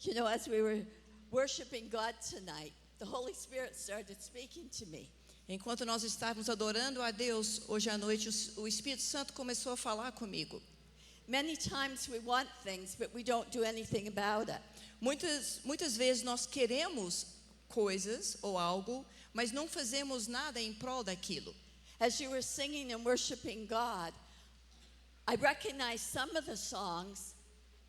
You know, as we were worshiping God tonight, the Holy Spirit started speaking to me. Enquanto nós estávamos adorando a Deus hoje à noite, o Espírito Santo começou a falar comigo. Many times we want things, but we don't do anything about it. Muitas vezes nós queremos coisas ou algo, mas não fazemos nada em prol daquilo. As you were singing and worshiping God, I recognized some of the songs,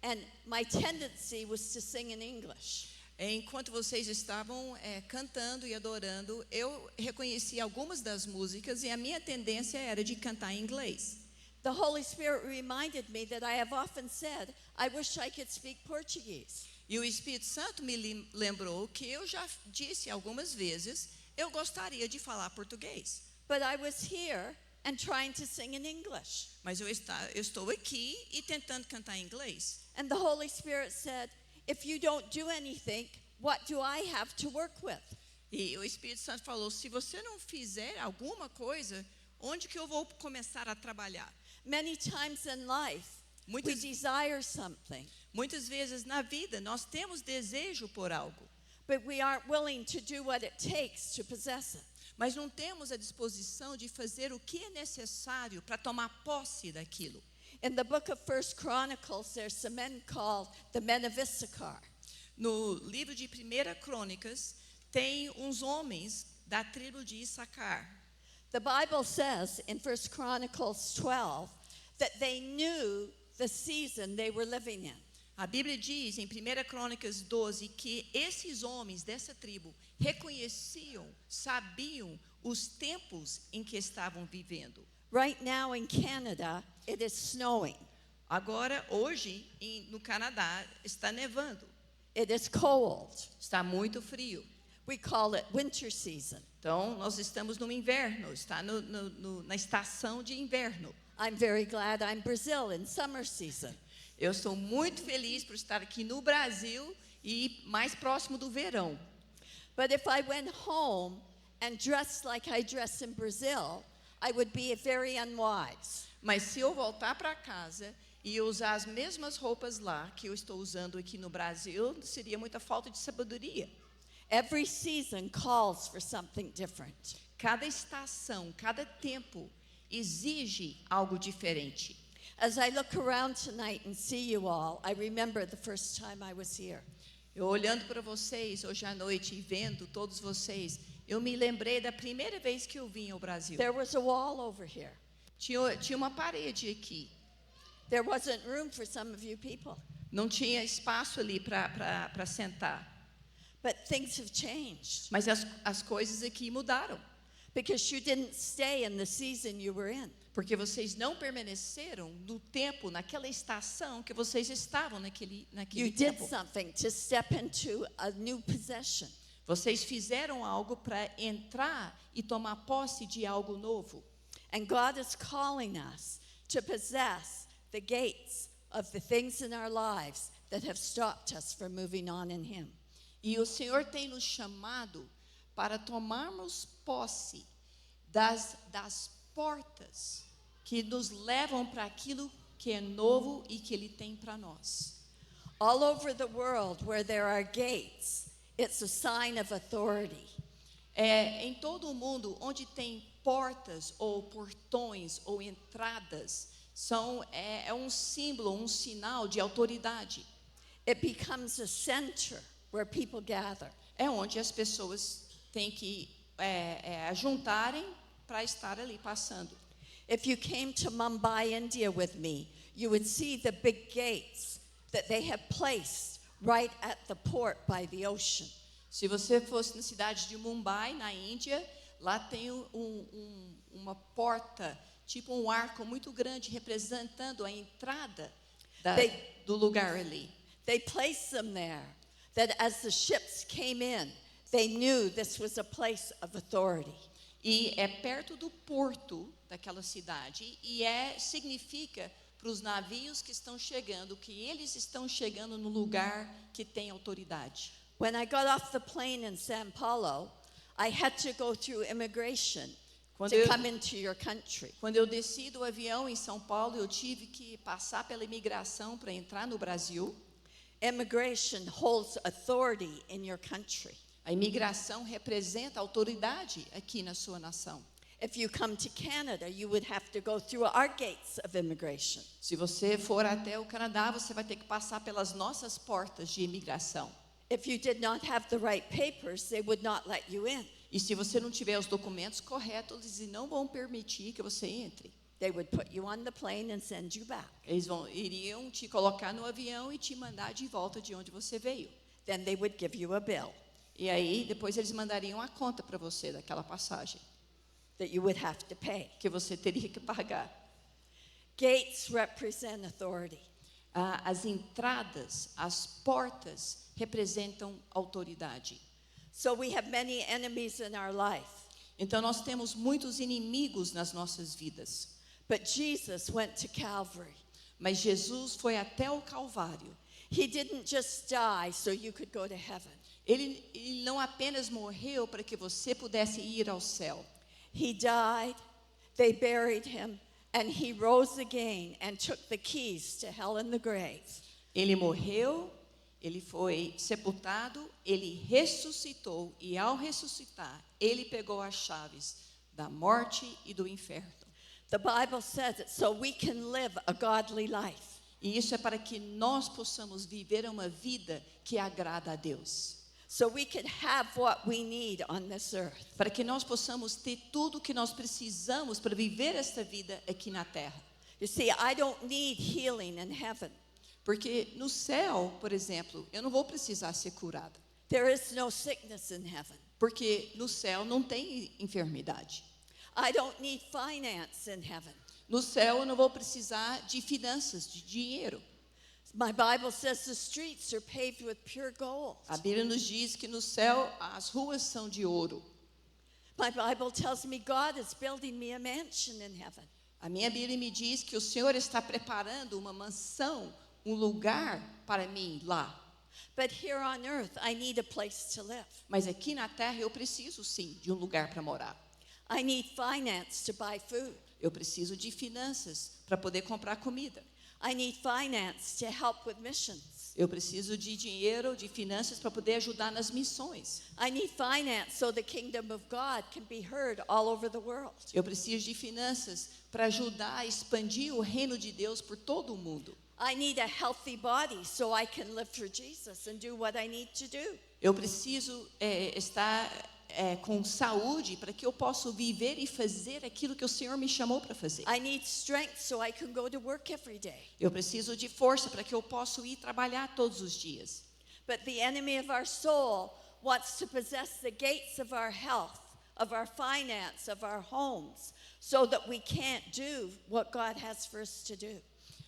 and my tendency was to sing in English. Enquanto vocês estavam cantando e adorando, eu reconheci algumas das músicas e a minha tendência era de cantar em inglês. The Holy Spirit reminded me that I have often said, I wish I could speak Portuguese. E o Espírito Santo me lembrou que eu já disse algumas vezes, eu gostaria de falar português. But I was here and trying to sing in English. Mas eu estou aqui e tentando cantar em inglês. And the Holy Spirit said, if you don't do anything, what do I have to work with? E o Espírito Santo falou, se você não fizer alguma coisa, onde que eu vou começar a trabalhar? Many times in life, we desire something, Muitas vezes na vida nós temos desejo por algo, but we aren't willing to do what it takes to possess it. mas não temos a disposição de fazer o que é necessário para tomar posse daquilo. In the book of 1 Chronicles, there's some men called the men of Issachar. No livro de 1 Crônicas, tem uns homens da tribo de Issacar. The Bible says in 1 Chronicles 12 that they knew the season they were living in. A Bíblia diz em 1 Crônicas 12 que esses homens dessa tribo reconheciam, sabiam os tempos em que estavam vivendo. Right now in Canada, it is snowing. Agora, hoje, no Canadá, está nevando. It is cold. Está muito frio. We call it winter season. Então, nós estamos no inverno, está na estação de inverno. I'm very glad I'm Brazil in summer season. Eu estou muito feliz por estar aqui no Brasil e mais próximo do verão. But if I went home and dressed like I dress in Brazil, I would be very unwise. Mas se eu voltar para casa e usar as mesmas roupas lá que eu estou usando aqui no Brasil, seria muita falta de sabedoria. Every season calls for something different. Cada estação, cada tempo exige algo diferente. As I look around tonight and see you all, I remember the first time I was here. Eu olhando para vocês hoje à noite e vendo todos vocês, eu me lembrei da primeira vez que eu vim ao Brasil. There was a wall over here. Tinha uma parede aqui. There wasn't room for some of you people. Não tinha espaço ali para sentar. But things have changed. Mas as coisas aqui mudaram. Because you didn't stay in the season you were in. Porque vocês não permaneceram no tempo, naquela estação que vocês estavam naquele You tempo. did something to step into a new possession. Vocês fizeram algo para entrar e tomar posse de algo novo. And God is calling us to possess the gates of the things in our lives that have stopped us from moving on in Him. E o Senhor tem nos chamado para tomarmos posse das portas que nos levam para aquilo que é novo e que Ele tem para nós. All over the world where there are gates, it's a sign of authority. Em todo o mundo onde tem portas ou portões ou entradas, é um símbolo, um sinal de autoridade. It becomes a center where people gather. É onde as pessoas têm que juntarem para estar ali passando. If you came to Mumbai, India with me, you would see the big gates that they have placed right at the port by the ocean. Se você fosse na cidade de Mumbai, na Índia, lá tem uma porta, tipo um arco muito grande, representando a entrada do lugar ali. They placed them there, that as the ships came in, they knew this was a place of authority. E é perto do porto daquela cidade, e significa para os navios que estão chegando, que eles estão chegando no lugar que tem autoridade. When I got off the plane in São Paulo, I had to go through immigration to come into your country. Quando eu desci do avião em São Paulo, eu tive que passar pela imigração para entrar no Brasil. Immigration holds authority in your country. A imigração representa autoridade aqui na sua nação. If you come to Canada, you would have to go through our gates of immigration. Se você for até o Canadá, você vai ter que passar pelas nossas portas de imigração. If you did not have the right papers, they would not let you in. E se você não tiver os documentos corretos, eles não vão permitir que você entre. They would put you on the plane and send you back. Eles iriam te colocar no avião e te mandar de volta de onde você veio. Then they would give you a bill E aí, depois eles mandariam a conta para você daquela passagem, that you would have to pay. que você teria que pagar. Gates represent authority. As entradas, as portas representam autoridade. So we have many enemies in our life. Então nós temos muitos inimigos nas nossas vidas. But Jesus went to Calvary. Mas Jesus foi até o Calvário. He didn't just die so you could go to heaven. Ele não apenas morreu para que você pudesse ir ao céu. He died, they buried him, and he rose again and took the keys to hell and the grave. Ele morreu, ele foi sepultado, ele ressuscitou e ao ressuscitar, ele pegou as chaves da morte e do inferno. The Bible says it so we can live a godly life. E isso é para que nós possamos viver uma vida que agrada a Deus. So we can have what we need on this earth. Para que nós possamos ter tudo o que nós precisamos para viver esta vida aqui na terra. You see, I don't need healing in heaven. Porque no céu, por exemplo, eu não vou precisar ser curada. There is no sickness in heaven. Porque no céu não tem enfermidade. I don't need finance in heaven. No céu eu não vou precisar de finanças, de dinheiro. My Bible says the streets are paved with pure gold. A Bíblia nos diz que no céu as ruas são de ouro. My Bible tells me God is building me a mansion in heaven. A minha Bíblia me diz que o Senhor está preparando uma mansão, um lugar para mim lá. But here on earth, I need a place to live. Mas aqui na terra eu preciso sim de um lugar para morar. I need finance to buy food. Eu preciso de finanças para poder comprar comida. I need finance to help with missions. Eu preciso de dinheiro, de finanças para poder ajudar nas missões. I need finance so the kingdom of God can be heard all over the world. Eu preciso de finanças para ajudar a expandir o reino de Deus por todo o mundo. I need a healthy body so I can live for Jesus and do what I need to do. Eu preciso estar com saúde para que eu possa viver e fazer aquilo que o Senhor me chamou para fazer. I need strength so I can go to work every day. Eu preciso de força para que eu possa ir trabalhar todos os dias. But the enemy of our soul wants to possess the gates of our health, of our finance, of our homes, so that we can't do what God has for us to do.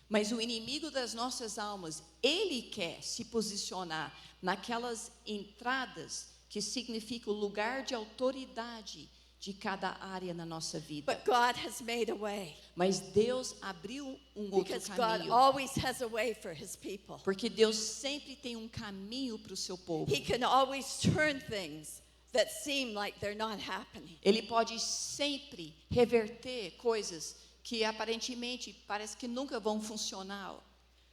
Mas o inimigo das nossas almas, ele quer se posicionar naquelas entradas que significa o lugar de autoridade de cada área na nossa vida. But God has made a way. Mas Deus abriu um outro Because God caminho. always has a way for his people. Porque Deus sempre tem um caminho para o seu povo. He can always turn things that seem like they're not happening. Ele pode sempre reverter coisas que aparentemente parece que nunca vão funcionar.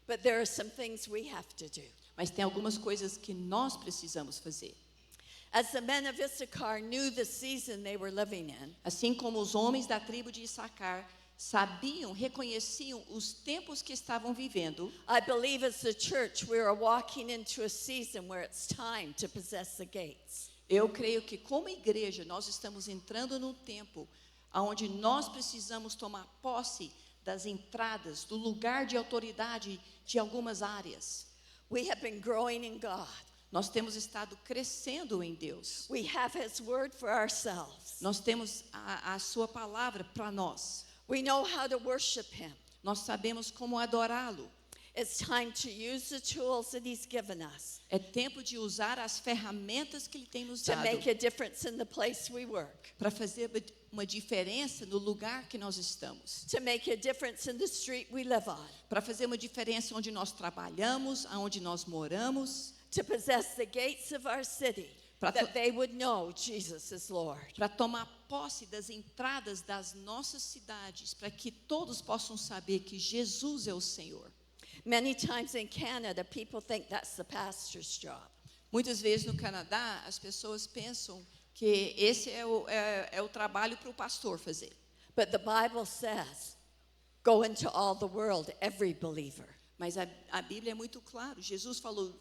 But there are some things we have to do. Mas tem algumas coisas que nós precisamos fazer. As the men of Issachar knew the season they were living in, Assim como os homens da tribo de Issacar sabiam, reconheciam os tempos que estavam vivendo, I believe as the church we are walking into a season where it's time to possess the gates. eu creio que como igreja nós estamos entrando num tempo onde nós precisamos tomar posse das entradas, do lugar de autoridade de algumas áreas. We have been growing in God. Nós temos estado crescendo em Deus. We have his word for ourselves. Nós temos a sua palavra para nós. We know how to worship him. Nós sabemos como adorá-lo. It's time to use the tools that he's given us É tempo de usar as ferramentas que ele tem nos to dado make a difference in the place we work, para fazer uma diferença no lugar que nós estamos, to make a difference in the street we live on, para fazer uma diferença onde nós trabalhamos, aonde nós moramos, to possess the gates of our city, that they would know Jesus is Lord. para tomar posse das entradas das nossas cidades, para que todos possam saber que Jesus é o Senhor. Many times in Canada, people think that's the pastor's job. Muitas vezes no Canadá, as pessoas pensam que esse é o trabalho para o pastor fazer. But the Bible says, go into all the world, every believer. Mas a Bíblia é muito clara. Jesus falou,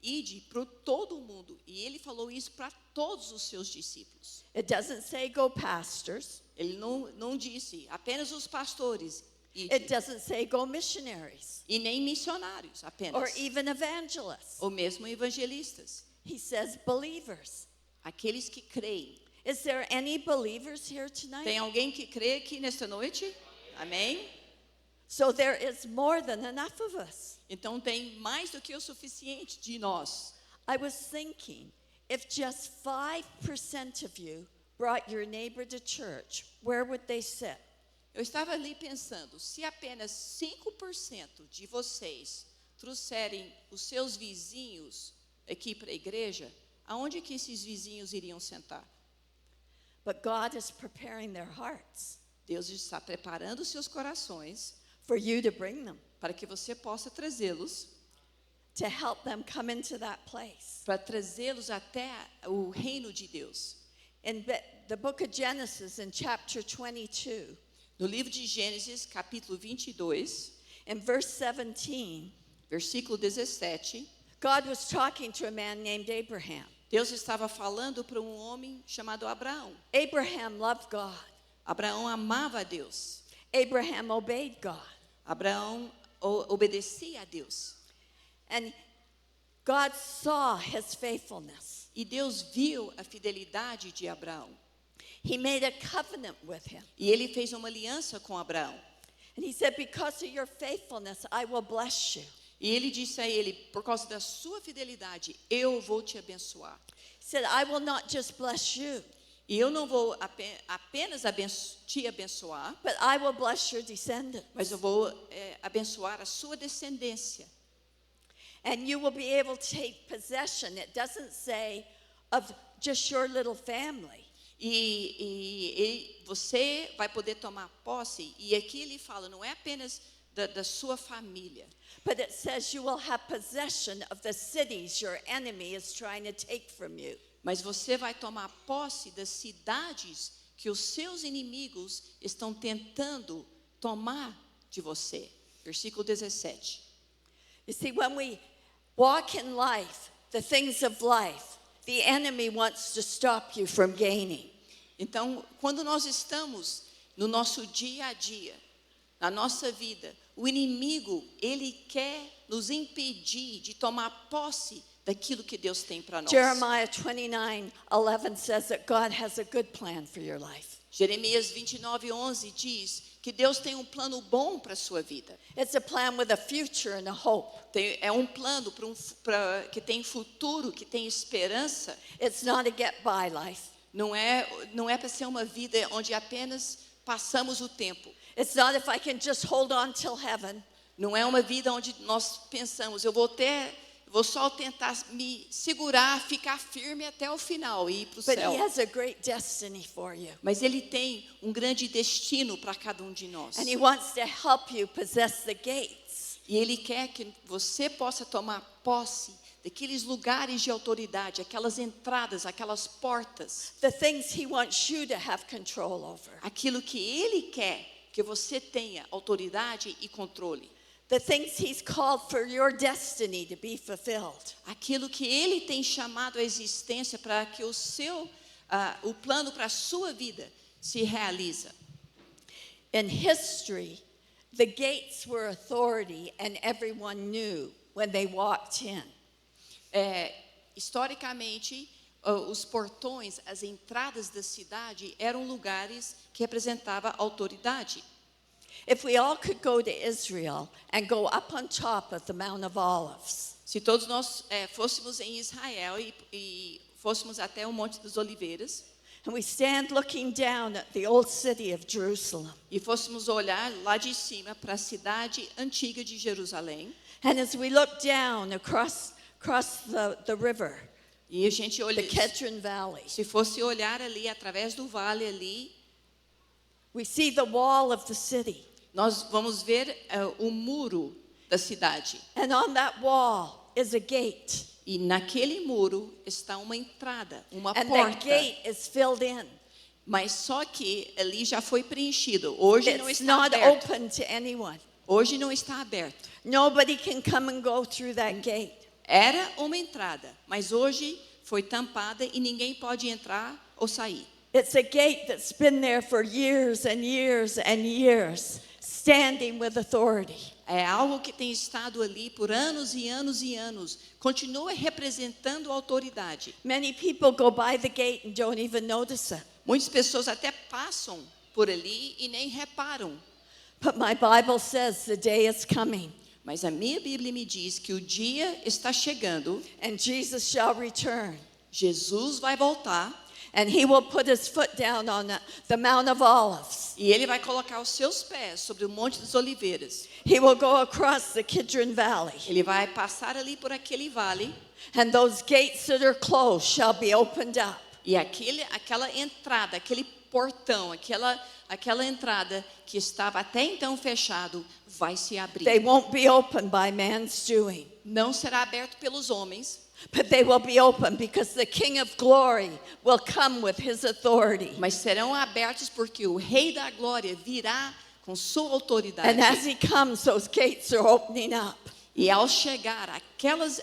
ide para todo o mundo. E ele falou isso para todos os seus discípulos. It doesn't say go pastors. Ele não disse apenas os pastores. Ide. It doesn't say go missionaries E nem missionários apenas. or even evangelists. Ou mesmo evangelistas. He says believers. Aqueles que creem. Is there any believers here tonight? Tem alguém que crê aqui nesta noite? Amém? So there is more than enough of us. Então tem mais do que o suficiente de nós. I was thinking, if just 5% of you brought your neighbor to church, where would they sit? Eu estava ali pensando, se apenas 5% de vocês trouxerem os seus vizinhos aqui para a igreja, aonde que esses vizinhos iriam sentar? But God is preparing their hearts Deus está preparando os seus corações for you to bring them, para que você possa trazê-los, to help them come into that place. para trazê-los até o reino de Deus. In the book of Genesis, in chapter 22, No livro de Gênesis, capítulo 22, in verse 17, versículo 17, God was talking to a man named Abraham. Deus estava falando para um homem chamado Abraão. Abraham loved God. Abraão amava a Deus. Abraham obeyed God. Abraão obedecia a Deus. And God saw his faithfulness. E Deus viu a fidelidade de Abraão. He made a covenant with him. E ele fez uma aliança com Abraão. And he said, because of your faithfulness, I will bless you. E ele disse a ele, por causa da sua fidelidade, eu vou te abençoar. He said, I will not just bless you, E eu não vou apenas te abençoar, but I will bless your descendants. mas eu vou abençoar a sua descendência. And you will be able to take possession. It doesn't say of just your little family. E você vai poder tomar posse. E aqui ele fala, não é apenas da sua família. But it says you will have possession of the cities your enemy is trying to take from you. Mas você vai tomar posse das cidades que os seus inimigos estão tentando tomar de você. Versículo 17. You see, when we walk in life, the things of life, the enemy wants to stop you from gaining. Então, quando nós estamos no nosso dia a dia, na nossa vida, o inimigo, ele quer nos impedir de tomar posse daquilo que Deus tem para nós. Jeremiah 29:11 says that God has a good plan for your life. Jeremias 29:11 diz que Deus tem um plano bom para a sua vida. It's a plan with a future and a hope. É um plano que tem futuro, que tem esperança. It's not a get-by life. Não é para ser uma vida onde apenas passamos o tempo. It's not if I can just hold on till heaven. Não é uma vida onde nós pensamos, eu vou só tentar me segurar, ficar firme até o final e ir para o But céu. he has a great destiny for you. Mas ele tem um grande destino para cada um de nós. And he wants to help you possess the gates. E ele quer que você possa tomar posse daqueles lugares de autoridade, aquelas entradas, aquelas portas. The things he wants you to have control over. Aquilo que ele quer que você tenha autoridade e controle. The things he's called for your destiny to be fulfilled. Aquilo que ele tem chamado à existência para que o plano para a sua vida se realiza. In history, the gates were authority and everyone knew when they walked in. Historicamente, os portões, as entradas da cidade eram lugares que representavam autoridade. If we all could go to Israel and go up on top of the Mount of Olives, Se todos nós fôssemos em Israel e fôssemos até o Monte das Oliveiras and we stand looking down at the old city of Jerusalem, e fôssemos olhar lá de cima para a cidade antiga de Jerusalém, and as we look down across the river, e a gente the olha, Kedron Valley, se fosse olhar ali através do vale ali, we see the wall of the city. nós vamos ver o muro da cidade. And on that wall is a gate. E naquele muro está uma entrada, uma And that porta. gate is filled in. Mas só que ali já foi preenchido. Hoje não It's está not aberto. open to anyone. Hoje não está aberto. Nobody can come and go through that gate. Era uma entrada, mas hoje foi tampada e ninguém pode entrar ou sair. It's a gate that's been there for years and years and years, standing with authority. É algo que tem estado ali por anos e anos e anos. Continua representando a autoridade. Many people go by the gate and don't even notice it. Muitas pessoas até passam por ali e nem reparam. But my Bible says the day is coming, Mas a minha Bíblia me diz que o dia está chegando, and Jesus shall return, Jesus vai voltar and he will put his foot down on the Mount of Olives. e ele vai colocar os seus pés sobre o Monte das Oliveiras. He will go across the Kidron Valley, Ele vai passar ali por aquele vale and those gates that are closed shall be opened up. e aquela entrada, aquele portão, aquela entrada que estava até então fechado, vai se abrir. They won't be opened by man's doing, Não será aberto pelos homens, but they will be open because the King of Glory will come with his authority. mas serão abertos porque o Rei da Glória virá com sua autoridade. And as he comes, those gates are opening up. E ao chegar,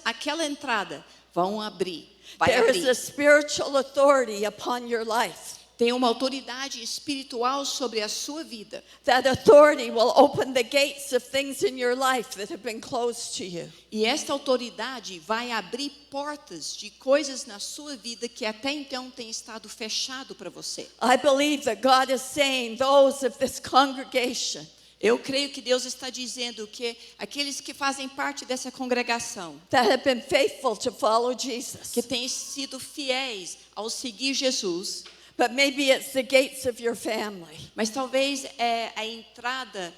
aquela entrada vão abrir. Vai There is abrir. a spiritual authority upon your life. Tem uma autoridade espiritual sobre a sua vida. That authority will open the gates of things in your life that have been closed to you. E esta autoridade vai abrir portas de coisas na sua vida que até então tem estado fechado para você. I believe that God is saying those of this congregation Eu creio que Deus está dizendo que aqueles que fazem parte dessa congregação, that have been faithful to follow Jesus, que têm sido fiéis ao seguir Jesus, but maybe it's the gates of your family. mas talvez é a entrada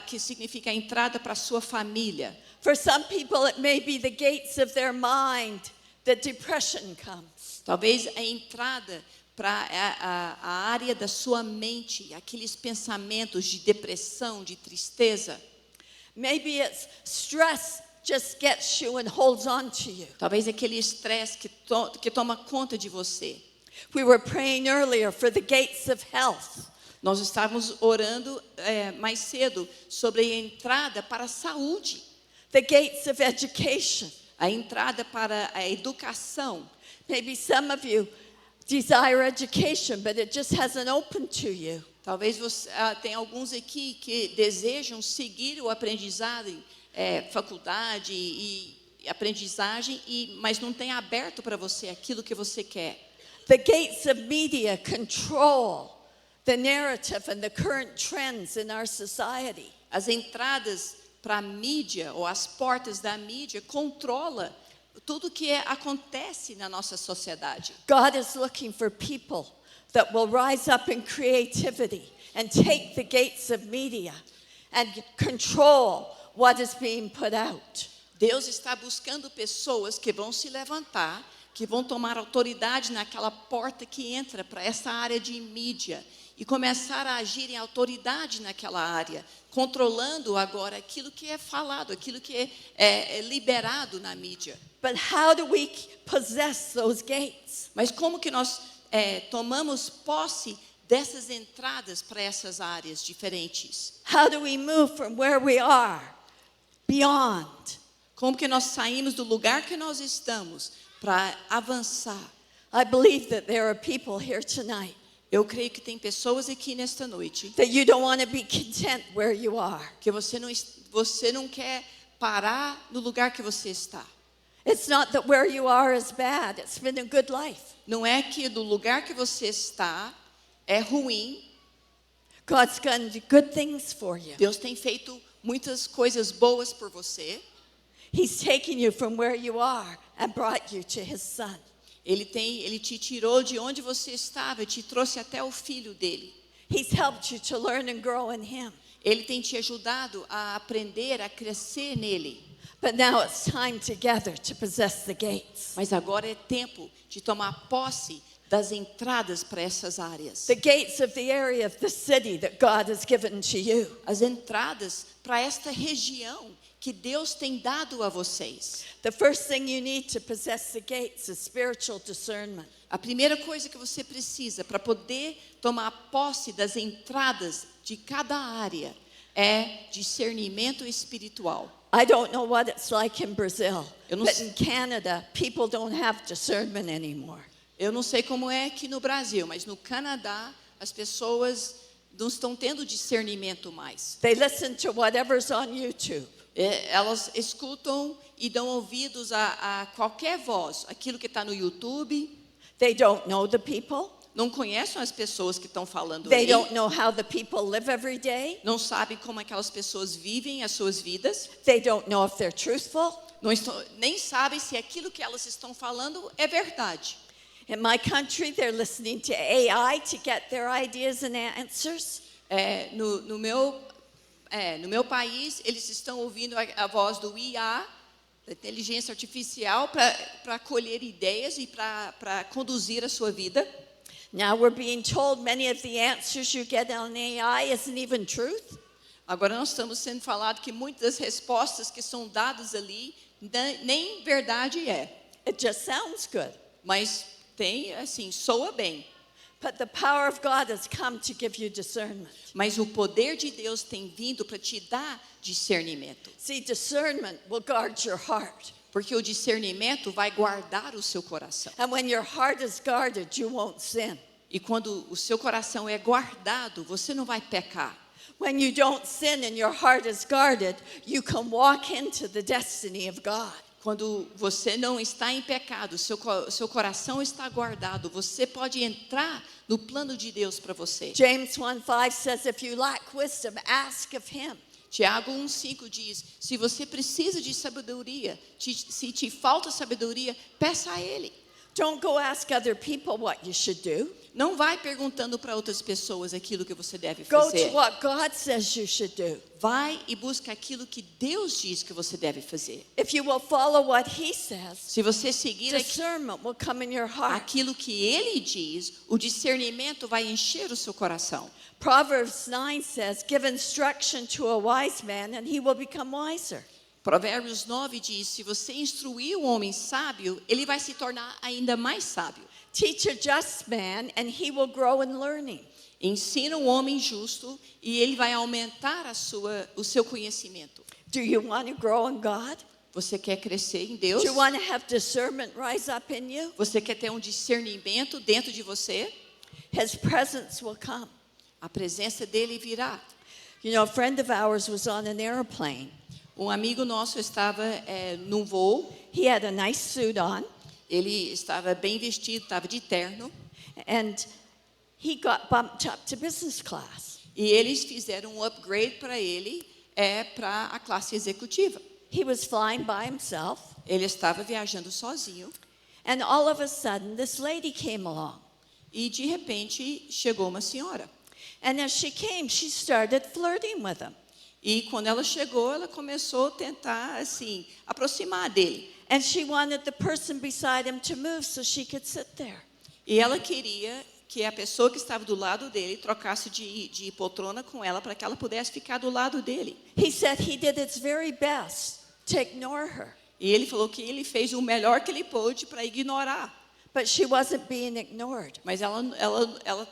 que significa a entrada para a sua família. For some people, it may be the gates of their mind that depression comes. Talvez a entrada para a área da sua mente, aqueles pensamentos de depressão, de tristeza. Maybe it's stress just gets you and holds on to you. Talvez aquele estresse que toma conta de você. We were praying earlier for the gates of health. Nós estávamos orando mais cedo sobre a entrada para a saúde, The gates of education. a entrada para a educação. Maybe some of you desire education, but it just hasn't opened to you. Talvez você tem alguns aqui que desejam seguir o aprendizado, faculdade e aprendizagem, mas não tem aberto para você aquilo que você quer. The gates of media control the narrative and the current trends in our society. As entradas para a mídia ou as portas da mídia controla tudo que acontece na nossa sociedade. God is looking for people that will rise up in creativity and take the gates of media and control what is being put out. Deus está buscando pessoas que vão se levantar, que vão tomar autoridade naquela porta que entra para essa área de mídia e começar a agir em autoridade naquela área, controlando agora aquilo que é falado, aquilo que é liberado na mídia. But how do we possess those gates? Mas como que nós tomamos posse dessas entradas para essas áreas diferentes? How do we move from where we are beyond? Como que nós saímos do lugar que nós estamos para avançar? I believe that there are people here tonight Eu creio que tem pessoas aqui nesta noite that you don't want to be content where you are. que você não quer parar no lugar que você está. It's not that where you are is bad. It's been a good life. Não é que do lugar que você está é ruim. God's done good things for you. Deus tem feito muitas coisas boas por você. He's taken you from where you are and brought you to his son. Ele te tirou de onde você estava e te trouxe até o filho dele. He's helped you to learn and grow in him. Ele tem te ajudado a aprender, a crescer nele. But now it's time together to possess the gates. Mas agora é tempo de tomar posse das entradas para essas áreas. The gates of the area of the city that God has given to you. As entradas para esta região que Deus tem dado a vocês. The first thing you need to possess the gates is spiritual discernment. A primeira coisa que você precisa para poder tomar posse das entradas de cada área é discernimento espiritual. I don't know what it's like in Brazil, Eu não but sei- in Canada, people don't have discernment anymore. Eu não sei como é aqui no Brasil, mas no Canadá as pessoas não estão tendo discernimento mais. They listen to whatever's on YouTube. Elas escutam e dão ouvidos a qualquer voz, aquilo que está no YouTube. They don't know the people. Não conhecem as pessoas que estão falando They ali. don't know how the people live every day. Não sabem como aquelas pessoas vivem as suas vidas. They don't know if they're truthful. Nem sabem se aquilo que elas estão falando é verdade. In my country, they're listening to AI to get their ideas and answers. No meu país, eles estão ouvindo a voz do IA, da inteligência artificial, para colher ideias e para conduzir a sua vida. Now we're being told many of the answers you get on AI isn't even truth. Agora nós estamos sendo falado que muitas das respostas que são dadas ali nem verdade é. It just sounds good. Mas tem, assim, soa bem. But the power of God has come to give you discernment. Mas o poder de Deus tem vindo para te dar discernimento. See, discernment will guard your heart. Porque o discernimento vai guardar o seu coração. And when your heart is guarded, you won't sin. E quando o seu coração é guardado, você não vai pecar. When you don't sin and your heart is guarded, you can walk into the destiny of God. Quando você não está em pecado, seu coração está guardado, você pode entrar no plano de Deus para você. James 1:5 says, if you lack wisdom, ask of him. Tiago 1,5 diz, se você precisa de sabedoria, se te falta sabedoria, peça a Ele. Don't go ask other people what you should do. Não vai perguntando para outras pessoas aquilo que você deve Go fazer. to what God says you should do. Vai e busca aquilo que Deus diz que você deve fazer. If you will follow what he says, Se você seguir discernment will come in your heart. aquilo que Ele diz, o discernimento vai encher o seu coração. Proverbs 9 says, give instruction to a wise man and he will become wiser. Provérbios 9 diz, se você instruir o homem sábio, ele vai se tornar ainda mais sábio. Teach a just man and he will grow in learning. Ensina o homem justo e ele vai aumentar o seu conhecimento. Do you want to grow in God? Você quer crescer em Deus? Do you want to have discernment rise up in you? Você quer ter um discernimento dentro de você? His presence will come. A presença dele virá. You know, a friend of ours was on an airplane. Um amigo nosso estava num voo. He had a nice suit on, Ele estava bem vestido, estava de terno. and he got bumped up to business class. E eles fizeram um upgrade para ele, para a classe executiva. He was flying by himself, Ele estava viajando sozinho. and all of a sudden, this lady came along. E de repente chegou uma senhora. And as she came, she started flirting with him. E quando ela chegou, ela começou a tentar assim aproximar dele. And she wanted the person beside him to move so she could sit there. E ela queria que a pessoa que estava do lado dele trocasse de poltrona com ela para que ela pudesse ficar do lado dele. He said he did his very best to ignore her, E ele falou que ele fez o melhor que ele pôde para ignorar. but she wasn't being ignored. Mas ela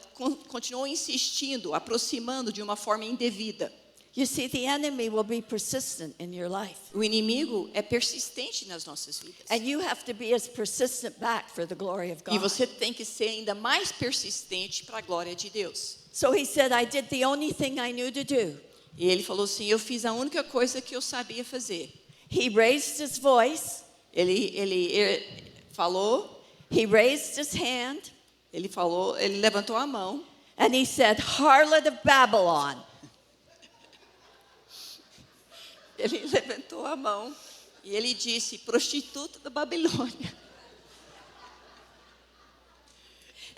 continuou insistindo, aproximando de uma forma indevida. You see, the enemy will be persistent in your life. O inimigo é persistente nas nossas vidas. And you have to be as persistent back for the glory of E God. você tem que ser ainda mais persistente para a glória de Deus. So he said, I did the only thing I knew to do. E ele falou assim, eu fiz a única coisa que eu sabia fazer. He raised his voice, Ele falou, he raised his hand, ele levantou a mão. and he said, Harlot of Babylon. Ele levantou a mão e ele disse, prostituta da Babilônia.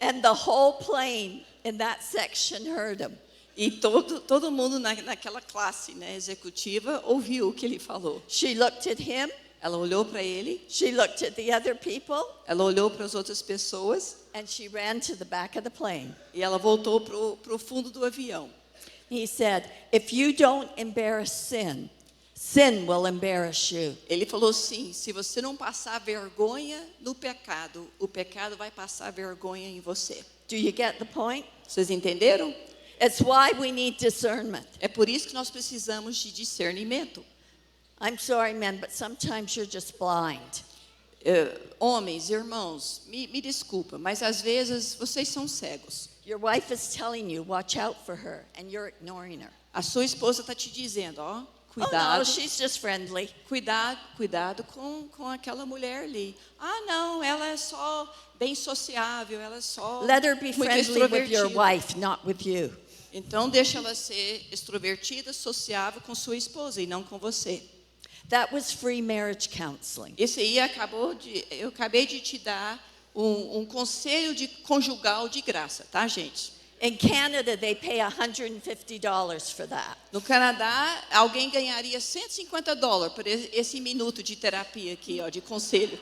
And the whole plane in that section heard him. E todo mundo naquela classe, né, executiva ouviu o que ele falou. She looked at him, Ela olhou para ele, she looked at the other people, ela olhou para as outras pessoas and she ran to the back of the plane. e ela voltou pro fundo do avião. He said, if you don't embarrass sin, sin will embarrass you. Ele falou assim: se você não passar vergonha no pecado, o pecado vai passar vergonha em você. Do you get the point? Vocês entenderam? It's why we need discernment. É por isso que nós precisamos de discernimento. I'm sorry, men, but sometimes you're just blind. Homens, irmãos, me desculpa, mas às vezes vocês são cegos. Your wife is telling you, watch out for her, and you're ignoring her. A sua esposa está te dizendo, ó, Oh, cuidado, no, she's just friendly. cuidado com aquela mulher ali. Ah, não, ela é só bem sociável, ela é só Let her be muito friendly with your extrovertida. wife, not with you. Então deixa ela ser extrovertida, sociável com sua esposa e não com você. That was free marriage counseling. Esse aí eu acabei de te dar um conselho conjugal de graça, tá, gente? In Canada, they pay $150 for that. No Canadá, alguém ganharia $150 por esse minuto de terapia aqui, ó, de conselho.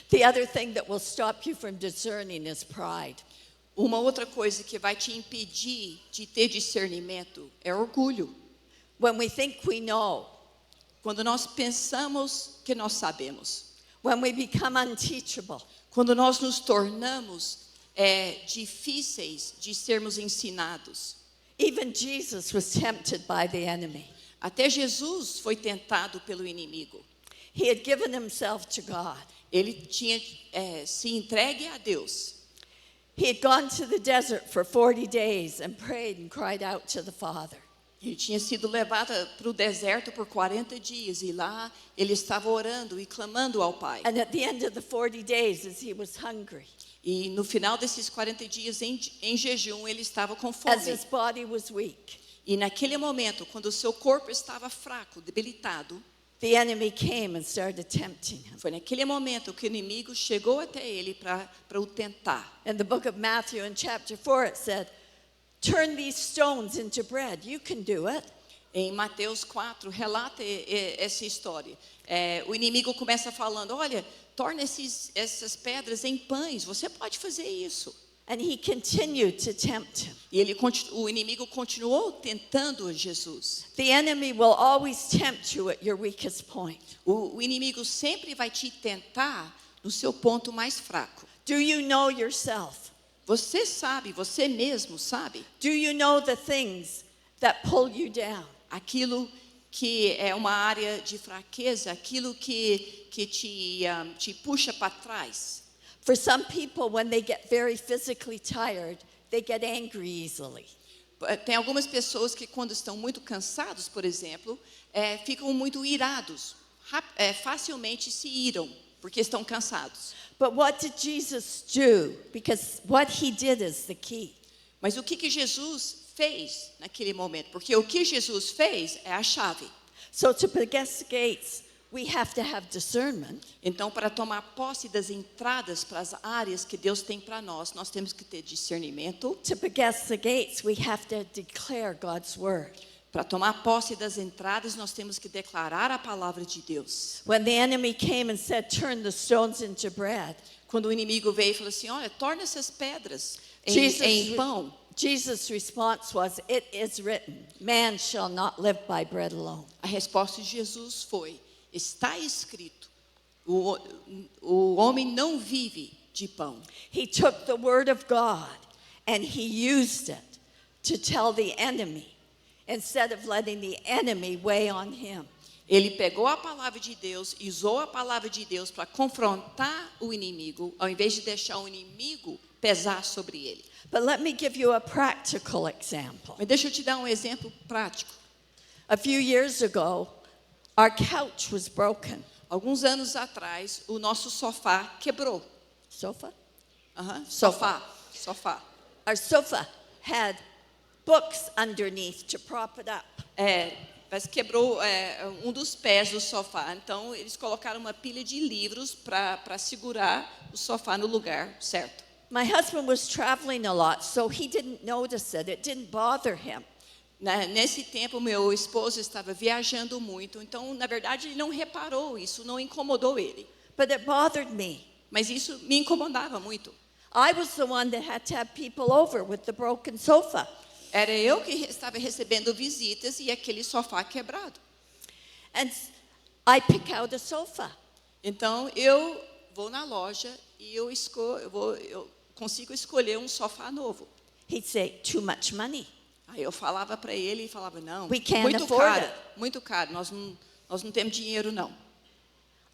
The other thing that will stop you from discerning is pride. Uma outra coisa que vai te impedir de ter discernimento é orgulho. When we think we know, Quando nós pensamos que nós sabemos. when we become unteachable, Quando nós nos tornamos difíceis de sermos ensinados. even Jesus was tempted by the enemy. Até Jesus foi tentado pelo inimigo. He had given himself to God. Ele tinha se entregue a Deus. He had gone to the desert for 40 days and prayed and cried out to the Father. Ele tinha sido levado para o deserto por 40 dias e lá ele estava orando e clamando ao Pai. And at the end of the 40 days, as he was hungry, E no final desses 40 dias em jejum ele estava com as fome. his body was weak, E naquele momento, quando o seu corpo estava fraco, debilitado, the enemy came and started tempting him. foi naquele momento que o inimigo chegou até ele para o tentar. In the book of Matthew, in chapter 4, it said, turn these stones into bread. You can do it. Em Mateus 4, relata essa história. O inimigo começa falando, olha, torna essas pedras em pães, você pode fazer isso. And he continued to tempt him. E o inimigo continuou tentando Jesus. The enemy will always tempt you at your weakest point. O inimigo sempre vai te tentar no seu ponto mais fraco. Do you know yourself? Você sabe, você mesmo sabe, Do you know the things that pull you down? aquilo que é uma área de fraqueza, aquilo que te puxa para trás. For some people, when they get very physically tired, they get angry easily. Tem algumas pessoas que quando estão muito cansados, por exemplo, ficam muito irados, facilmente se iram, porque estão cansados. But what did Jesus do? Because what he did is the key. Mas o que Jesus fez naquele momento? Porque o que Jesus fez é a chave. So to possess the gates, we have to have discernment. Então, para tomar posse das entradas para as áreas que Deus tem para nós temos que ter discernimento. To possess the gates, we have to declare God's word. Para tomar posse das entradas, nós temos que declarar a palavra de Deus. When the enemy came and said, turn the stones into bread, Quando o inimigo veio e falou assim, olha, torna essas pedras em pão. Jesus' response was, it is written, man shall not live by bread alone. A resposta de Jesus foi, está escrito, o homem não vive de pão. He took the word of God and he used it to tell the enemy instead of letting the enemy weigh on him. Ele pegou a palavra de Deus, usou a palavra de Deus para confrontar o inimigo, ao invés de deixar o inimigo pesar sobre ele. But let me give you a practical example. Mas deixa eu te dar um exemplo prático. A few years ago, our couch was broken. Alguns anos atrás, o nosso sofá quebrou. Sofa? Sofá. Our sofa had books underneath to prop it up. Mas quebrou um dos pés do sofá. Então, eles colocaram uma pilha de livros para segurar o sofá no lugar certo. My husband was traveling a lot, so he didn't notice it. It didn't bother him. Nesse tempo, meu esposo estava viajando muito. Então, na verdade, ele não reparou. Isso não incomodou ele. But it bothered me. Mas isso me incomodava muito. I was the one that had to have people over with the broken sofa. Era eu que estava recebendo visitas e aquele sofá quebrado. And I pick out a sofa. Então eu vou na loja e eu consigo escolher um sofá novo. He'd say, too much money. Aí eu falava para ele e falava, não, We can't muito afford caro, it. muito caro, nós não temos dinheiro não.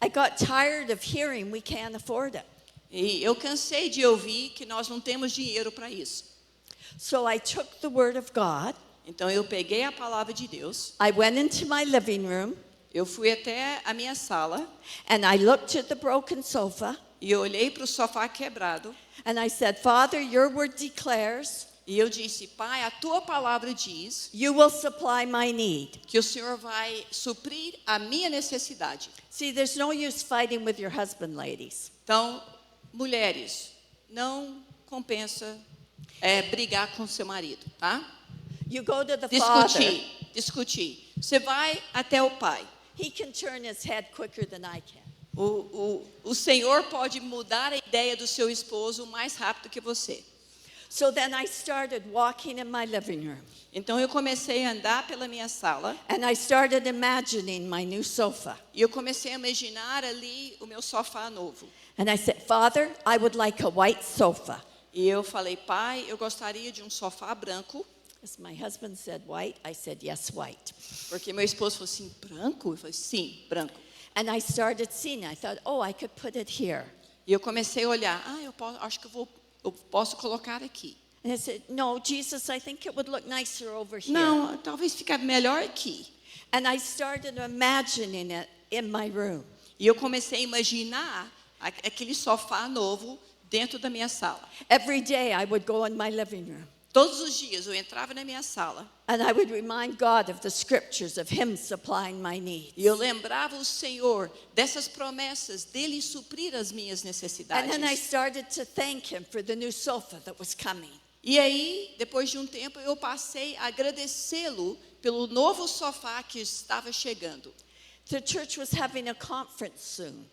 I got tired of hearing we can't afford it. E eu cansei de ouvir que nós não temos dinheiro para isso. So I took the word of God. Então eu peguei a palavra de Deus, I went into my living room eu fui até a minha sala and I looked at the broken sofa e eu olhei para o sofá quebrado and I said, Father, your word declares e eu disse, Pai, a tua palavra diz you will supply my need. que o Senhor vai suprir a minha necessidade. See, there's no use fighting with your husband, ladies. Então, mulheres, não compensa brigar com seu marido, tá? You go to the Father. Discutir. Você vai até o pai. He can turn his head quicker than I can. O Senhor pode mudar a ideia do seu esposo mais rápido que você. So then I started walking in my living room. Então eu comecei a andar pela minha sala And I started imagining my new sofa. e eu comecei a imaginar ali o meu sofá novo. And I said, Father, I would like a white sofa. E eu falei, pai, eu gostaria de um sofá branco, As my husband said white, I said, yes, white. porque meu esposo falou assim, branco? Eu falei, sim, branco. And I started seeing, I thought, oh, I could put it here. E eu comecei a olhar, acho que eu posso colocar aqui. And I said, no, Jesus, I think it would look nicer over here. Não, talvez fique melhor aqui. And I started imagining it in my room. E eu comecei a imaginar aquele sofá novo dentro da minha sala. Every day I would go in my living room. Todos os dias eu entrava na minha sala And I would remind God of the scriptures of Him supplying my needs. e eu lembrava o Senhor dessas promessas dele suprir as minhas And necessidades. then I started to thank Him for the new sofa that was coming. E aí, depois de um tempo, eu passei a agradecê-lo pelo novo sofá que estava chegando. The church was having a conference soon.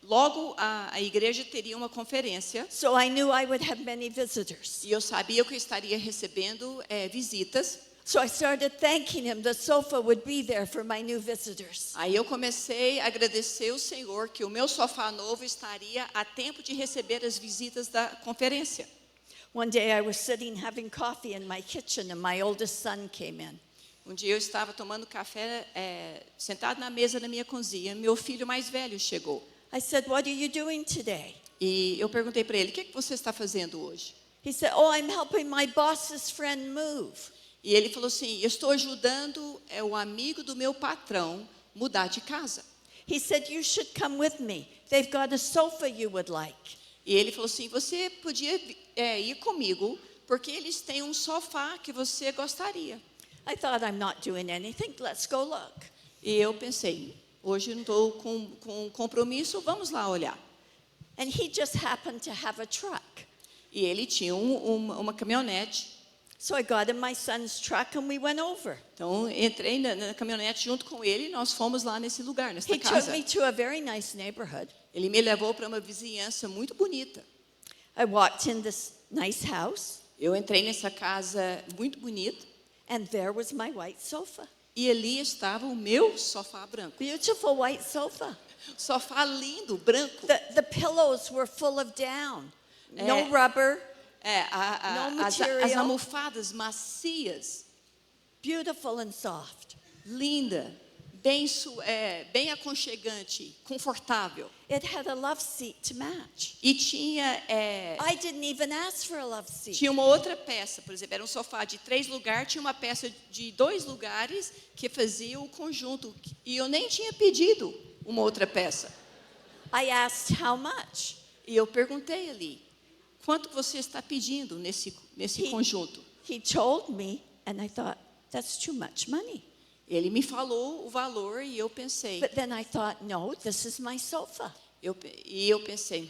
Logo, a igreja teria uma conferência So I knew I would have many visitors. e eu sabia que eu estaria recebendo visitas. So I started thanking Him. The sofa would be there for my new visitors. Aí eu comecei a agradecer o Senhor que o meu sofá novo estaria a tempo de receber as visitas da conferência. One day I was sitting having coffee in my kitchen and my oldest son came in. Um dia eu estava tomando café sentado na mesa da minha cozinha. Meu filho mais velho chegou. I said, what are you doing today? E eu perguntei para ele, o que você está fazendo hoje? He said, oh, I'm helping my boss's friend move. E ele falou assim, eu estou ajudando o amigo do meu patrão mudar de casa. He said, you should come with me. They've got a sofa you would like. E ele falou assim, você podia ir comigo, porque eles têm um sofá que você gostaria. I thought, I'm not doing anything. Let's go look. E eu pensei, hoje eu não estou com compromisso, vamos lá olhar. And he just happened to have a truck. E ele tinha uma caminhonete. So I got in my son's truck and we went over. Então, entrei na caminhonete junto com ele e nós fomos lá nesse lugar, nessa He took casa. me to a very nice neighborhood. Ele me levou para uma vizinhança muito bonita. I walked in this nice house Eu entrei nessa casa muito bonita and there was my white sofa. e ali estava o meu sofá branco. Beautiful white sofa. Sofá lindo, branco. The pillows were full of down. No rubber, no As material. almofadas macias, Beautiful and soft. linda, bem aconchegante, confortável. It had a love seat to match. E tinha I didn't even ask for a love seat. tinha uma outra peça, por exemplo, era um sofá de 3 lugares, tinha uma peça de 2 lugares que fazia o conjunto. E eu nem tinha pedido uma outra peça. I asked how much. E eu perguntei ali, quanto você está pedindo nesse conjunto? He told me, and I thought, that's too much money. Ele me falou o valor e eu pensei, But then I thought, no, this is my sofa. eu pensei,